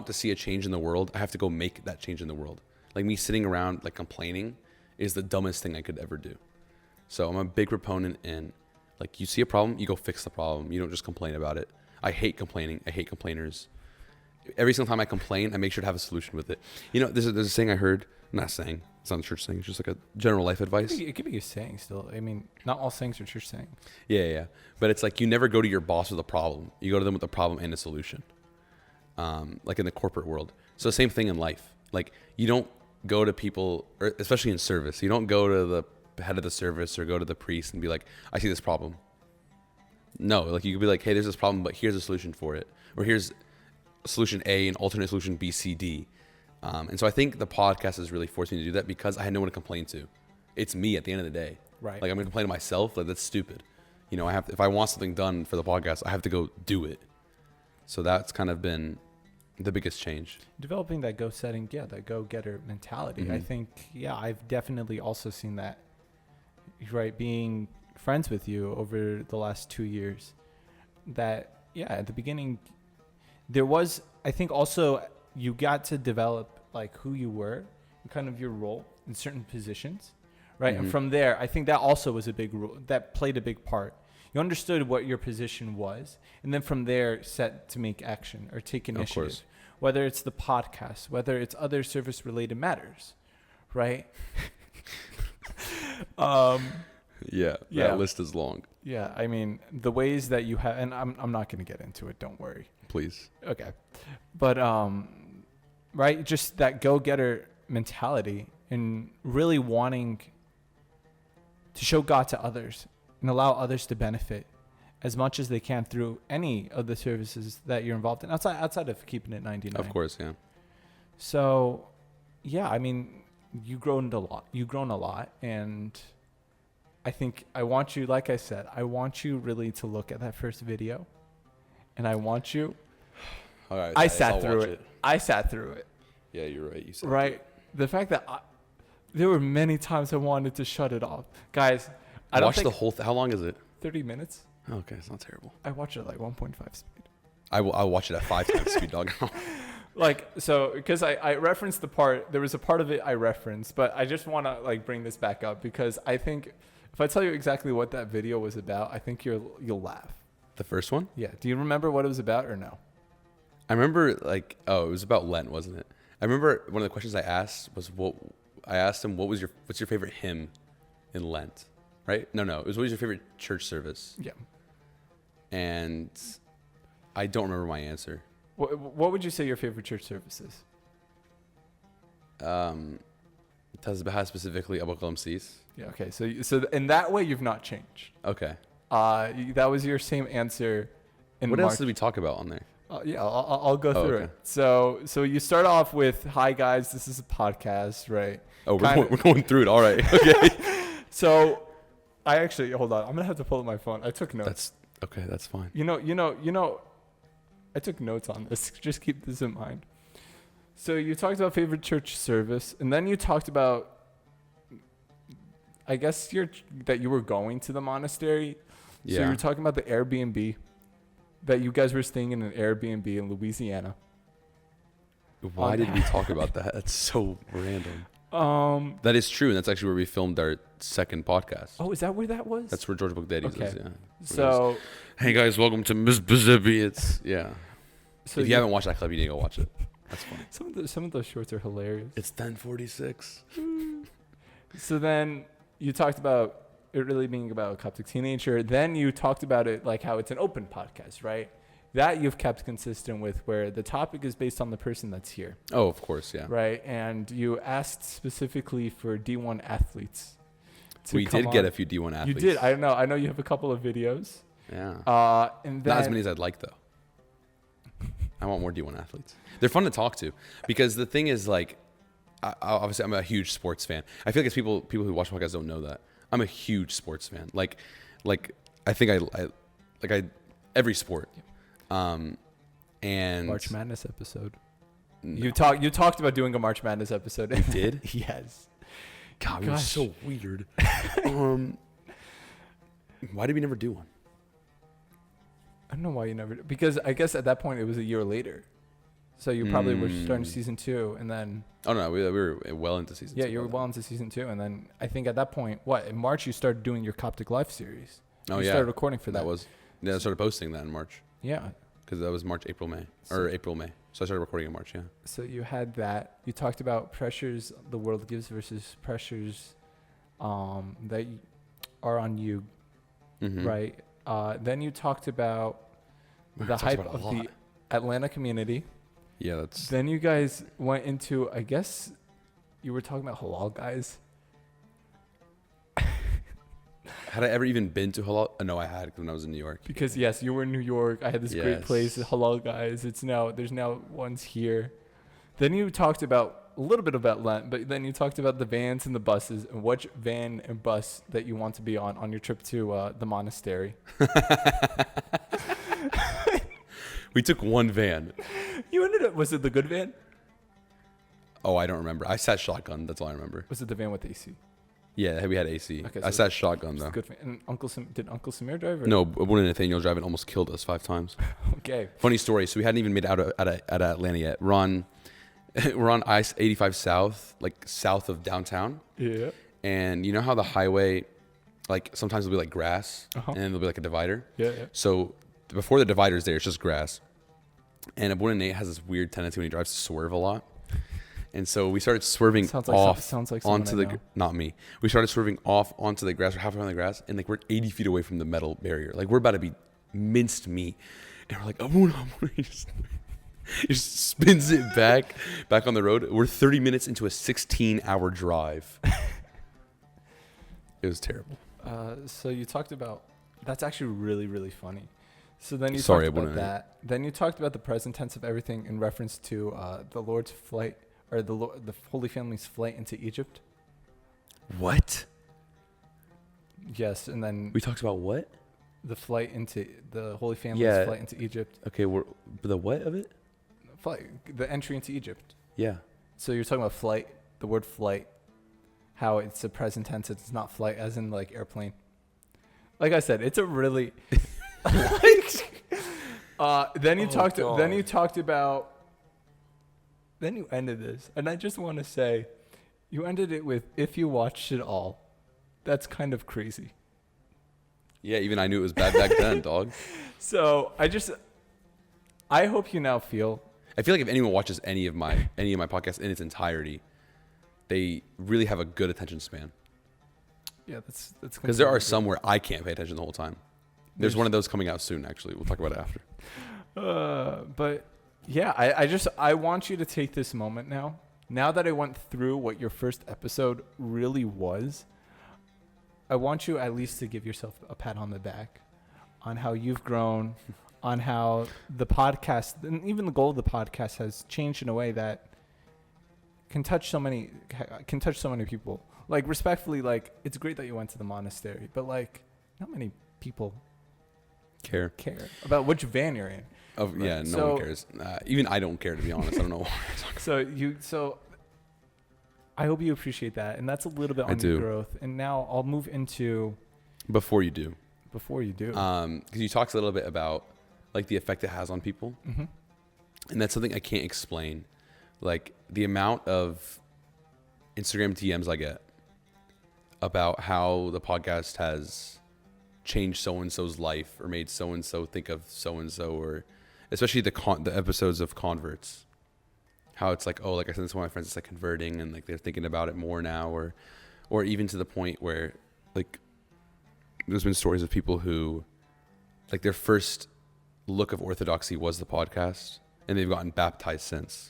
to see a change in the world, I have to go make that change in the world. Like me sitting around like complaining is the dumbest thing I could ever do. So I'm a big proponent in like you see a problem, you go fix the problem. You don't just complain about it. I hate complaining. I hate complainers. Every single time I complain, I make sure to have a solution with it. You know, there's a saying I heard. I'm not saying, it's not a church saying. It's just like a general life advice. It could be a saying still. I mean, not all sayings are church sayings. Yeah. But it's like you never go to your boss with a problem. You go to them with a problem and a solution. Like in the corporate world. So same thing in life. Like you don't go to people, or especially in service, you don't go to the head of the service or go to the priest and be like, I see this problem. No, like you could be like, hey, there's this problem, but here's a solution for it. Or here's solution A and alternate solution B, C, D. And so I think the podcast has really forced me to do that because I had no one to complain to. It's me at the end of the day. Right. Like I'm gonna complain to myself. Like that's stupid. You know, if I want something done for the podcast, I have to go do it. So that's kind of been the biggest change. Developing that that go-getter mentality. I think, I've definitely also seen that, right? Being friends with you over the last 2 years, that, at the beginning, there was, I think also you got to develop like who you were and kind of your role in certain positions, right? And from there, I think that also was a big role that played a big part. You understood what your position was, and then from there set to make action or take initiative, whether it's the podcast, whether it's other service related matters, right? Yeah, that list is long. Yeah, I mean, the ways that you have, and I'm not going to get into it, don't worry. Please. Okay. But, right, just that go-getter mentality and really wanting to show God to others and allow others to benefit as much as they can through any of the services that you're involved in, outside of keeping it 99. Of course, yeah. So, I mean, you've grown a lot, and I think I want you, like I said, I want you really to look at that first video, and I want you. All right. I sat through it. I sat through it. Yeah, you're right. You said right. The fact that there were many times I wanted to shut it off, guys. I don't watch think the whole. How long is it? 30 minutes. Okay, it's not terrible. I watched it at like 1.5 speed. I'll watch it at 5 times speed, dog. Like, so, because I referenced the part, there was a part of it I referenced, but I just want to like bring this back up because I think if I tell you exactly what that video was about, I think you'll laugh. The first one? Yeah. Do you remember what it was about or no? I remember it was about Lent, wasn't it? I remember one of the questions I asked was I asked him what's your favorite hymn in Lent, right? No, it was what was your favorite church service? Yeah. And I don't remember my answer. What would you say your favorite church service is? Tasbih specifically Abu Qalamsis. Yeah. Okay. So in that way, you've not changed. Okay. That was your same answer. What else did we talk about on there? I'll go through it. So you start off with, "Hi guys, this is a podcast," right? Oh, we're going through it. All right. Okay. So I actually hold on. I'm gonna have to pull up my phone. I took notes. That's okay. That's fine. You know. I took notes on this. Just keep this in mind. So you talked about favorite church service, and then you talked about, I guess that you were going to the monastery. Yeah. So you were talking about the Airbnb, that you guys were staying in an Airbnb in Louisiana. Why did we talk about that? That's so random. That is true, and that's actually where we filmed our second podcast. Oh, is that where that was? That's where Georgia Book Daddies Okay. is. Yeah. So, hey guys, welcome to Mississippi. It's yeah. so If you haven't watched that clip, you need to go watch it. That's fun. some of those shorts are hilarious. It's 10:46. So then you talked about it really being about a Coptic teenager. Then you talked about it like how it's an open podcast, right? That you've kept consistent with, where the topic is based on the person that's here, Oh, of course, yeah. right? And you asked specifically for D1 athletes. We did get a few D1 athletes. You did. I know. I know you have a couple of videos. Yeah. And then Not as many as I'd like, though. I want more D1 athletes. They're fun to talk to because the thing is, like, obviously, I'm a huge sports fan. I feel like it's people who watch podcasts don't know that. I'm a huge sports fan. Like I think I every sport. And March Madness episode. No. You talked about doing a March Madness episode. You did? Yes. God, it was so weird. Why did we never do one? I don't know why you never. Because I guess at that point it was a year later, so you probably were starting season 2, and then. Oh no, we were well into season 2. Yeah, you were well into season 2, and then I think at that point, in March you started doing your Coptic Life series. Oh you yeah, started recording for that. I started posting that in March. Yeah. Because that was March, April, May. So I started recording in March, yeah. So you had that. You talked about pressures the world gives versus pressures that are on you, Mm-hmm. right? Then you talked about the hype of the Atlanta community. Yeah, that's... Then you guys went into, I guess you were talking about halal guys. Had I ever even been to halal? No, I had when I was in New York. Because yes, you were in New York. I had this great place, halal guys. There's now ones here. Then you talked about a little bit about Lent, but then you talked about the vans and the buses and which van and bus that you want to be on your trip to the monastery. We took one van. You ended up, was it the good van? Oh, I don't remember. I sat shotgun. That's all I remember. Was it the van with AC? Yeah, we had AC. Okay, I so sat shotgun though. Good van. And did Uncle Samir drive? Or? No, Abuna Nathaniel driving almost killed us 5 times. Okay. Funny story. So we hadn't even made it out of Atlanta yet. We're on I-85 South, like south of downtown. Yeah. And you know how the highway, like sometimes it'll be like grass, and then there'll be like a divider. Yeah. So before the divider's there, it's just grass. And Abuna Nate has this weird tendency when he drives to swerve a lot. And so we started swerving off onto the, not me. We started swerving off onto the grass, or halfway on the grass, and like we're 80 feet away from the metal barrier. Like we're about to be minced meat. And we're like, Abuna, he just spins it back on the road. We're 30 minutes into a 16-hour drive. It was terrible. So you talked about, that's actually really, really funny. So then you Sorry, talked about that. Then you talked about the present tense of everything in reference to the Lord's flight, or the Holy Family's flight into Egypt. What? Yes, and then We talked about what? the flight into the Holy Family's flight into Egypt. Okay, the what of it? The entry into Egypt. Yeah. So you're talking about flight, the word flight, how it's a present tense. It's not flight as in like airplane. Like I said, it's a really. Then you talked about. Then you ended this, and I just want to say, you ended it with "if you watched it all." That's kind of crazy. Yeah, even I knew it was bad back then, dog. So I hope you now feel. I feel like if anyone watches any of my podcasts in its entirety, they really have a good attention span. Yeah, that's because there are some where I can't pay attention the whole time. There's one of those coming out soon. Actually, we'll talk about it after. But yeah, I want you to take this moment now. Now that I went through what your first episode really was, I want you at least to give yourself a pat on the back on how you've grown, on how the podcast, and even the goal of the podcast has changed in a way that can touch so many people. Like, respectfully, like, it's great that you went to the monastery, but like, not many people care about which van you're in. Oh Right. yeah, no one cares. Even I don't care, to be honest. I don't know. So I hope you appreciate that, and that's a little bit I on your do. growth. And now I'll move into Before you do, before you do. because you talked a little bit about like the effect it has on people, Mm-hmm. and that's something I can't explain. Like the amount of Instagram DMs I get about how the podcast has changed so and so's life or made so and so think of so and so, or especially the episodes of converts. How it's like, oh, like I said, this to one of my friends, it's like converting and like they're thinking about it more now, or even to the point where like there's been stories of people who like their first look of orthodoxy was the podcast and they've gotten baptized since.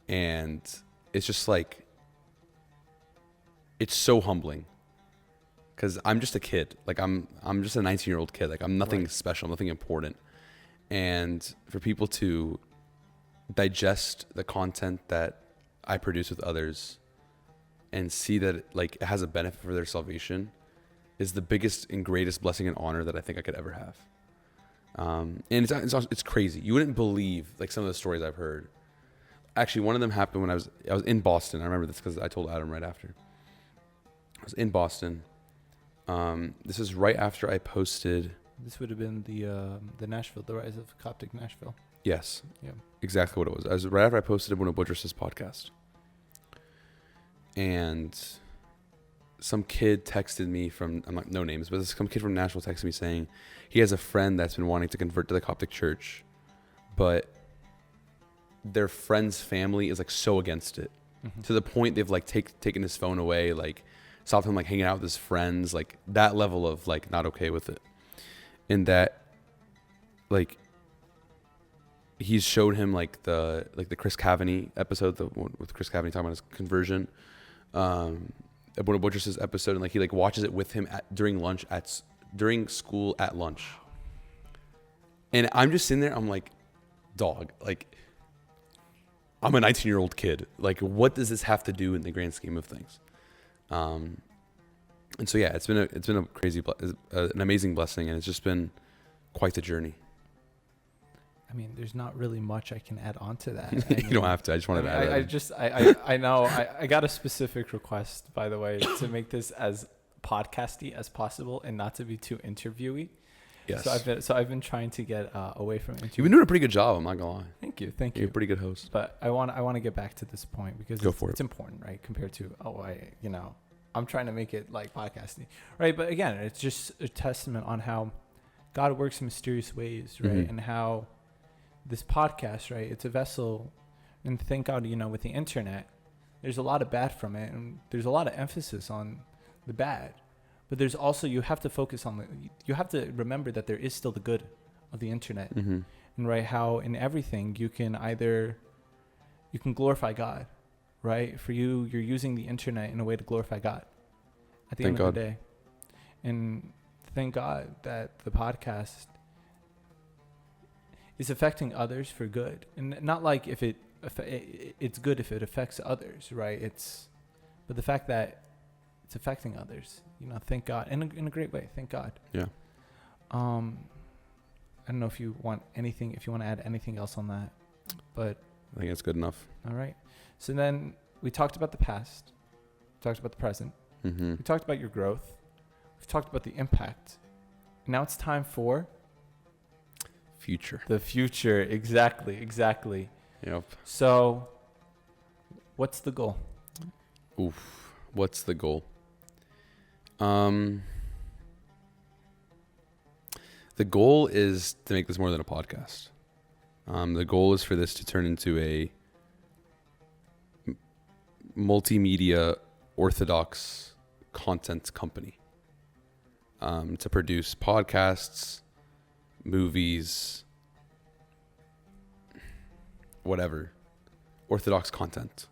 And it's just like, it's so humbling because I'm just a kid. Like I'm just a 19-year-old kid. Like I'm nothing Right. special, nothing important. And for people to digest the content that I produce with others and see that like it has a benefit for their salvation is the biggest and greatest blessing and honor that I think I could ever have. And it's crazy. You wouldn't believe like some of the stories I've heard. Actually, one of them happened when I was in Boston. I remember this because I told Adam right after. I was in Boston. This is right after I posted. This would have been the Nashville, the rise of Coptic Nashville. Yes. Yeah. Exactly what it was. I was right after I posted Bruno Buttress's podcast. And some kid texted me from, I'm not, no names, but some kid from Nashville texted me saying he has a friend that's been wanting to convert to the Coptic church, but their friend's family is like so against it Mm-hmm. to the point they've like taken his phone away, like stopped him like hanging out with his friends, like that level of like not okay with it. And that like he's showed him like the Chris Cavani episode, the one with Chris Cavani talking about his conversion, Bruno Buttress's episode, and like he like watches it with him during school at lunch. And I'm just sitting there, I'm like, dog, like I'm a 19-year-old kid. Like, what does this have to do in the grand scheme of things? And so yeah, it's been a crazy, an amazing blessing, and it's just been quite the journey. I mean, there's not really much I can add on to that. You don't have to. I just wanted to add. I know. I got a specific request, by the way, to make this as podcasty as possible and not to be too interviewy. Yes. So I've been trying to get away from You've interview. been doing a pretty good job. I'm not gonna lie. Thank you. You're a pretty good host. But I want to get back to this point because Go for it. it's important, right? Compared to I'm trying to make it like podcasting, right? But again, it's just a testament on how God works in mysterious ways, right? Mhm. And how this podcast, right? It's a vessel, and thank God, with the internet, there's a lot of bad from it, and there's a lot of emphasis on the bad. But there's also, you have to focus on you have to remember that there is still the good of the internet. Mm-hmm. And right, how in everything you can glorify God, right? For you're using the internet in a way to glorify God at the Thank end of God. the day. And thank God that the podcast is affecting others for good. And not like it's good if it affects others, right? But the fact that it's affecting others, thank God. In a great way, thank God. Yeah. I don't know if you want to add anything else on that, but I think it's good enough. all right. So then we talked about the past, talked about the present, Mm-hmm. we talked about your growth, we've talked about the impact. Now it's time for Future. the future. Exactly. Yep. So what's the goal? Oof. What's the goal? The goal is to make this more than a podcast. The goal is for this to turn into a multimedia Orthodox content company. To produce podcasts, movies, whatever, Orthodox content.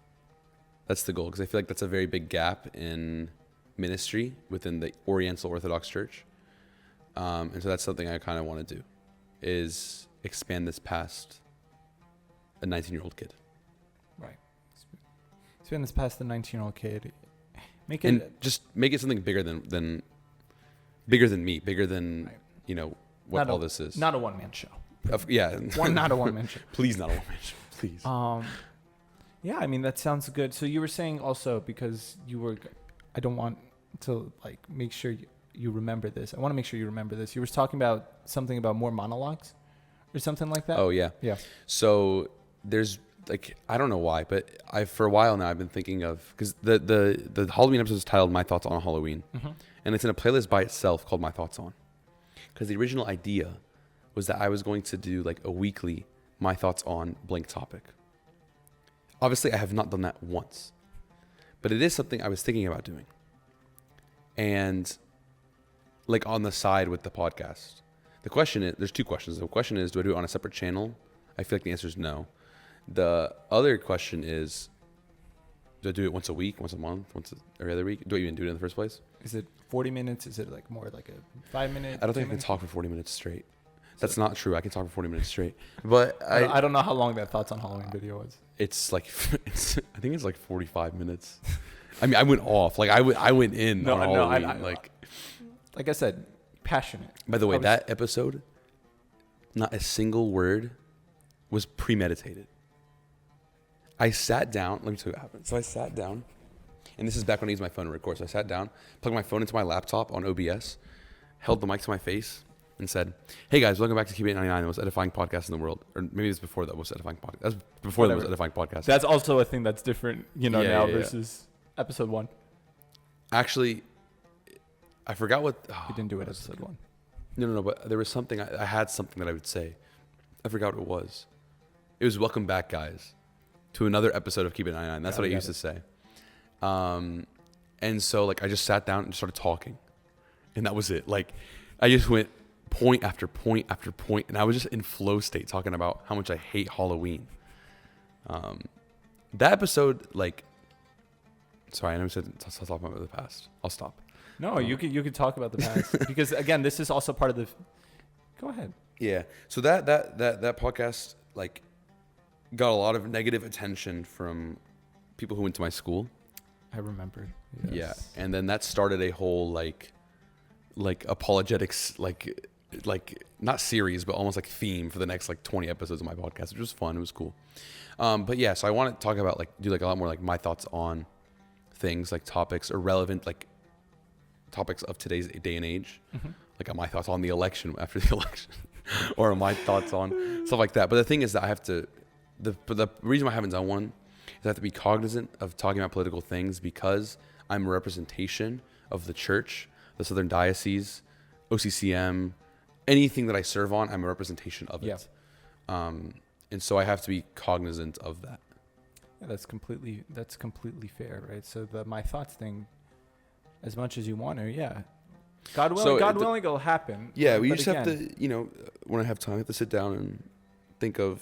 That's the goal, because I feel like that's a very big gap in ministry within the Oriental Orthodox Church. And so that's something I kind of want to do, is expand this past a 19-year-old kid. Right. Fitness past the 19-year-old kid. Make it And just make it something bigger than bigger than me, bigger than Right. you know what all this is. not a one-man show. Yeah. Not a one-man show. Please, not a one-man show. Please. Yeah, I mean that sounds good. So you were saying also because I don't want to like make sure you remember this. I want to make sure you remember this. You were talking about something about more monologues or something like that. Oh yeah. Yeah. So there's like I don't know why, but for a while now I've been thinking of because the Halloween episode is titled "My Thoughts on Halloween," and it's in a playlist by itself called "My Thoughts on." Because the original idea was that I was going to do like a weekly "My Thoughts on" blank topic. Obviously, I have not done that once, but it is something I was thinking about doing. And like on the side with the podcast, the question is, there's two questions. The question is, do I do it on a separate channel? I feel like the answer is no. The other question is, do I do it once a week, once a month, every other week? Do I even do it in the first place? Is it 40 minutes? Is it like more like a 5-minute? I don't think I can talk for 40 minutes straight. That's not true. I can talk for 40 minutes straight. But I don't know how long that Thoughts on Halloween video was. It's like, I think it's like 45 minutes. I mean, I went off. Like I went in on Halloween. Like I said, passionate. By the way, that episode, not a single word was premeditated. I sat down. Let me tell you what happened. So I sat down, and this is back when I used my phone to record. So I sat down, plugged my phone into my laptop on OBS, held the mic to my face, and said, "Hey guys, welcome back to Keep It 99, the most edifying podcast in the world." Or maybe it's before that was edifying podcast. That's before that was edifying podcast. That's also a thing that's different, versus episode 1. Actually, I forgot what. You didn't do it episode 1. No. But there was something. I had something that I would say. I forgot what it was. It was "Welcome back, guys, to another episode of Keep It 99." That's what I used to say. And so like I just sat down and started talking, and that was it. Like I just went point after point after point, and I was just in flow state talking about how much I hate Halloween. That episode, like, sorry, I never said to talk about the past. I'll stop. No, you could talk about the past because again, this is also part of the. Go ahead. Yeah. So that podcast like got a lot of negative attention from people who went to my school. I remember. Yes. Yeah, and then that started a whole like apologetics like not series but almost like theme for the next like 20 episodes of my podcast, which was fun. It was cool. But yeah, so I want to talk about like do like a lot more like my thoughts on things, like topics or relevant like topics of today's day and age. Like my thoughts on the election after the election or my thoughts on stuff like that. But the thing is that I have to the reason why I haven't done one is I have to be cognizant of talking about political things because I'm a representation of the church, the Southern Diocese, OCCM, anything that I serve on, I'm a representation of it. And so I have to be cognizant of that. Yeah, that's completely fair, right? So the my thoughts thing, as much as you want to, yeah. God willing, it'll happen. Yeah, we just have to, when I have time, I have to sit down and think of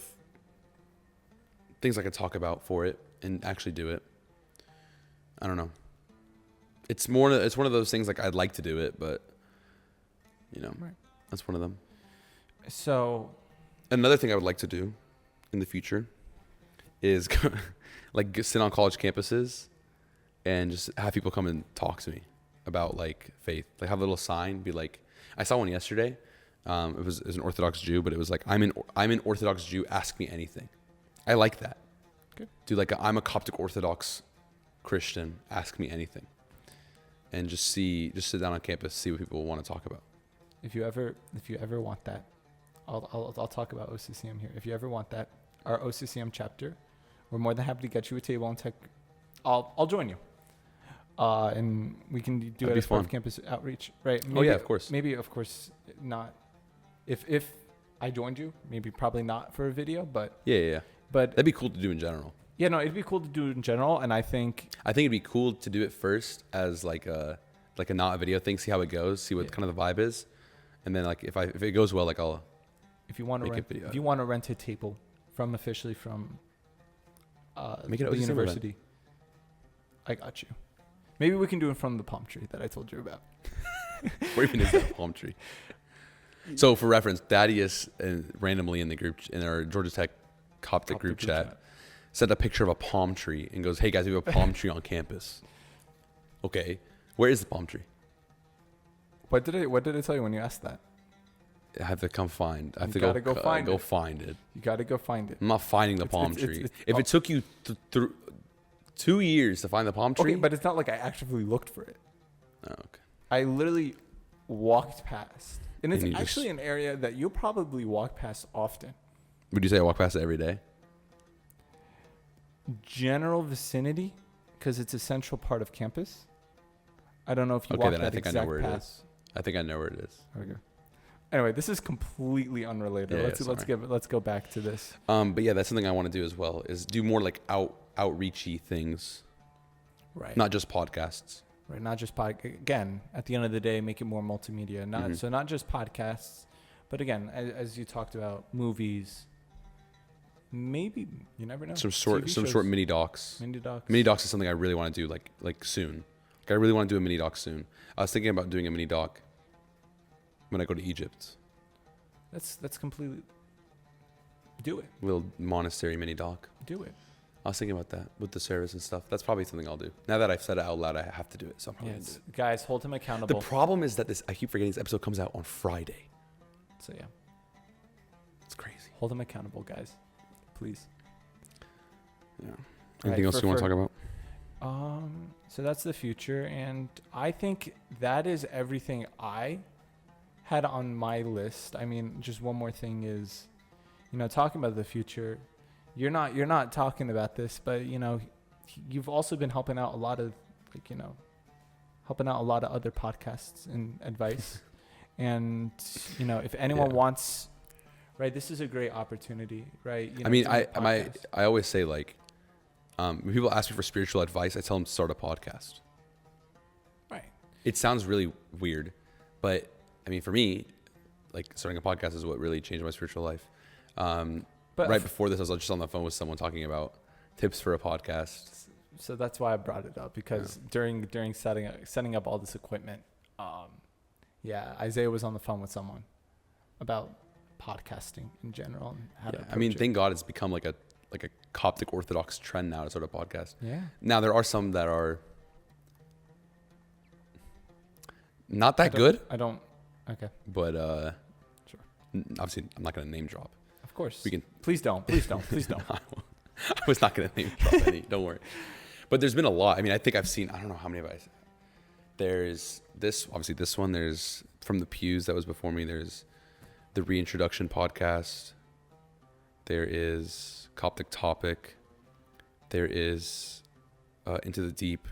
things I could talk about for it and actually do it. I don't know. It's one of those things like I'd like to do it, but right. That's one of them. So another thing I would like to do in the future is like sit on college campuses and just have people come and talk to me about like faith. Like have a little sign, be like, I saw one yesterday. It was an Orthodox Jew, but it was like, I'm an Orthodox Jew. Ask me anything. I like that. Good. Do like I'm a Coptic Orthodox Christian. Ask me anything. And just sit down on campus, see what people want to talk about. If you ever want that, I'll talk about OCCM here. If you ever want that, our OCCM chapter, we're more than happy to get you a table and tech. I'll join you. And we can do it as part of campus outreach, right? Maybe, of course. Maybe, of course, not. If I joined you, maybe probably not for a video, but yeah. But that'd be cool to do in general. Yeah, no, it'd be cool to do it in general, and I think it'd be cool to do it first as like a not a video thing, see how it goes, see what kind of the vibe is, and then like if it goes well, like I'll. If you want to rent a table officially from make it the university, I got you. Maybe we can do it from the palm tree that I told you about. Where even is that palm tree? So for reference, Thaddeus randomly in our Georgia Tech Coptic group chat sent a picture of a palm tree and goes, "Hey guys, we have a palm tree on campus." Okay, where is the palm tree? What did it tell you when you asked that? I have to come find. I have You to gotta go find go it. find it. You got to go find it. I'm not finding the palm tree. If it took you through 2 years to find the palm tree, Okay, but it's not like I actively looked for it. oh, okay. I literally walked past. And it's And you actually an area that you'll probably walk past often. Would you say I walk past it every day? General vicinity, because it's a central part of campus. I don't know if you Okay, walk then I that think I exact know where it path. is. I think I know where it is. Okay. Anyway, this is completely unrelated. Yeah, Let's go back to this. But yeah, that's something I want to do as well. Is do more like outreachy things, Right. not just podcasts. Right. Not just again, at the end of the day, make it more multimedia. Not just podcasts, but again, as you talked about, movies. Maybe you never know. Some short mini docs. Mini docs. Mini docs is something I really want to do like soon. Like I really want to do a mini doc soon. I was thinking about doing a mini doc when I go to Egypt. That's completely. Do it. Little monastery mini doc. Do it. I was thinking about that with the service and stuff. That's probably something I'll do. Now that I've said it out loud, I have to do it. So I'm probably gonna do Yes. Guys, hold him it. The accountable. problem is that I keep forgetting this episode comes out on Friday. So yeah, It's crazy. hold him accountable, guys. Please. Yeah. Right, Anything else you want to talk about? So that's the future, and I think that is everything I had on my list. I mean, just one more thing is, talking about the future. You're not talking about this, but you've also been helping out a lot of other podcasts and advice. And if anyone wants, right, this is a great opportunity, right? I mean, to make podcasts. I always say like, when people ask me for spiritual advice, I tell them to start a podcast. Right. It sounds really weird, but I mean, for me, like starting a podcast is what really changed my spiritual life. But right before this, I was just on the phone with someone talking about tips for a podcast. So that's why I brought it up, because during setting up all this equipment, Isaiah was on the phone with someone about podcasting in general and how to approach I mean, it. thank God it's become like a Coptic Orthodox trend now to start a podcast. Yeah. Now there are some that are not that good, I don't. Okay. but Sure. obviously I'm not going to name drop. Of course. We can. Please don't. Please don't. Please don't. I was not going to name drop any. Don't worry. But there's been a lot. I mean, I think I've seen. I don't know how many have I. There's this. Obviously, this one. There's From the Pews that was before me. There's the Reintroduction podcast. There is Coptic Topic. There is Into the Deep.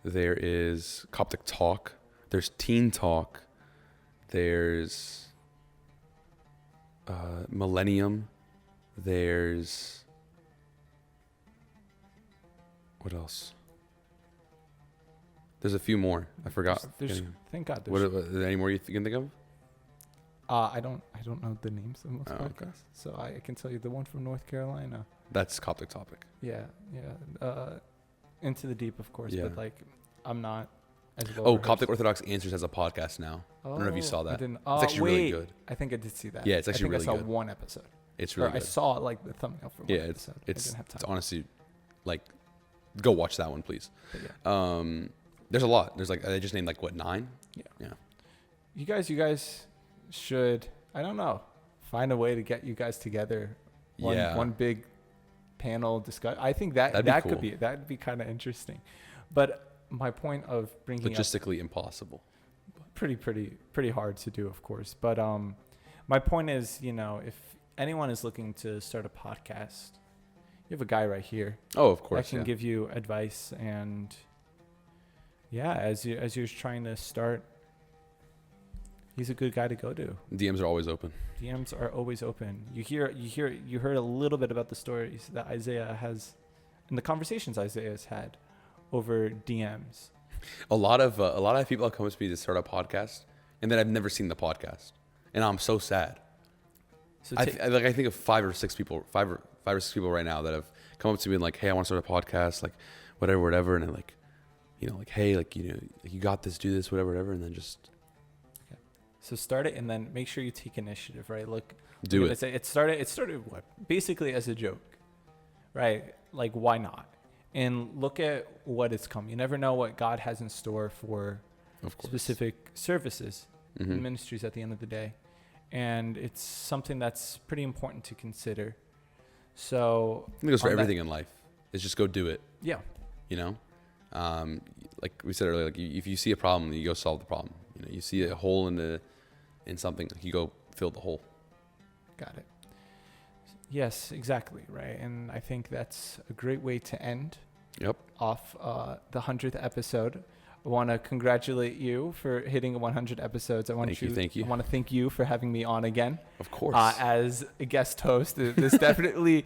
There is Coptic Talk. There's Teen Talk. There's Millennium. There's what else? There's a few more. I forgot. Thank God. What are there any more you can think of? I don't know the names of most podcasts, okay. so I can tell you the one from North Carolina. That's Coptic Topic. Yeah. Into the Deep, of course, Yeah. but like I'm not as well. Oh, rehearsed. Coptic Orthodox Answers has a podcast now. I don't know if you saw I that. didn't. It's actually really good. I think I did see that. Yeah, it's actually really I saw good. one episode. It's Or really I good. saw like the thumbnail for one Yeah, episode. I it's didn't have time. honestly like go watch that one, please. But yeah. There's a lot. There's like I just named like what 9? Yeah. You guys should, I don't know, find a way to get you guys together. One big panel discuss. I think That'd be cool. that'd be kind of interesting. But my point of bringing Logistically impossible. up pretty hard to do, of course. But my point is, if anyone is looking to start a podcast, you have a guy right here Oh, of course. that can give you advice, and as you're trying to start, he's a good guy to go to. DMs are always open. DMs are always open. You heard a little bit about the stories that Isaiah has and the conversations Isaiah has had over DMs. A lot of people come to me to start a podcast, and then I've never seen the podcast, and I'm so sad. So I think of 5 or 6 people right now that have come up to me and like, hey, I want to start a podcast, like whatever, and then like, hey, like you got this, do this, whatever, and then just So start it, and then make sure you take initiative, right? do it. It started what? Basically as a joke, right? Like, why not? And look at what is coming. You never know what God has in store for Of course. specific services Mhm. and ministries at the end of the day. And it's something that's pretty important to consider. So, I think it goes for on that- everything in life. Is just go do it. yeah, You know, like we said earlier, like if you see a problem, you go solve the problem. You know, you see a hole in something, like you go fill the hole. got it. Yes, exactly, right. And I think that's a great way to end Yep. off the 100th episode. I want to congratulate you for hitting 100 episodes. I want Thank you. I want to thank you for having me on again Of course. as a guest host. This definitely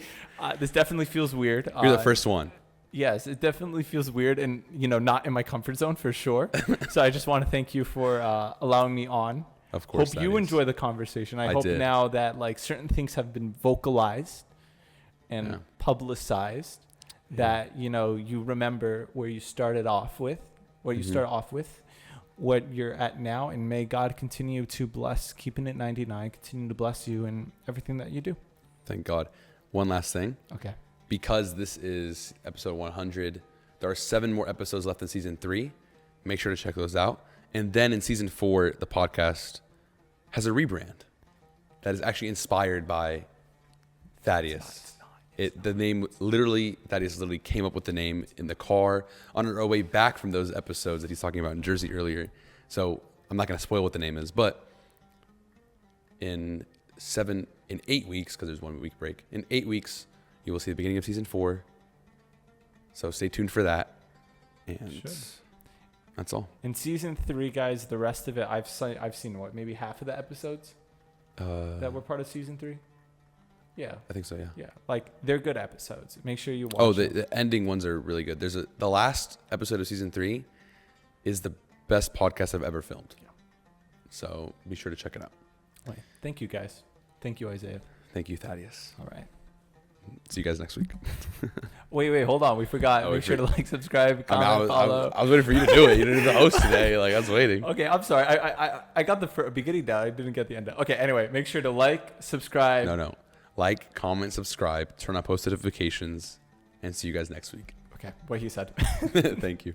feels weird. You're the first one. Yes, it definitely feels weird and, not in my comfort zone for sure. So I just want to thank you for allowing me on. Of course. Hope you enjoy the conversation. I hope did. now that like certain things have been vocalized and Yeah. publicized, that you remember where you started off with, what you're at now, and may God continue to bless Keeping It 99, continue to bless you in everything that you do. Thank God. One last thing. Okay. Because this is episode 100, there are 7 more episodes left in season 3. Make sure to check those out. And then in season 4, the podcast has a rebrand that is actually inspired by Thaddeus. The name Thaddeus literally came up with the name in the car on our way back from those episodes that he's talking about in Jersey earlier. So I'm not going to spoil what the name is, but in 8 weeks, because there's 1 week break, in 8 weeks, you will see the beginning of season 4. So stay tuned for that. And Sure. that's all. In season 3, guys, the rest of it, I've seen what, maybe half of the episodes that were part of season 3. Yeah. I think so, yeah. Yeah. Like, they're good episodes. Make sure you watch Oh, them. the ending ones are really good. The last episode of season 3 is the best podcast I've ever filmed. Yeah. So be sure to check it out. Right. Thank you, guys. Thank you, Isaiah. Thank you, Thaddeus. All right. See you guys next week. Wait, hold on. We forgot. Oh, Make sure to like, subscribe, I, mean, comment, follow. I was waiting for you to do it. You didn't do the host today. Like, I was waiting. Okay, I'm sorry. I got the beginning down. I didn't get the end down. Okay, anyway, make sure to like, subscribe. No. Like, comment, subscribe, turn on post notifications, and see you guys next week. Okay, what he said. Thank you.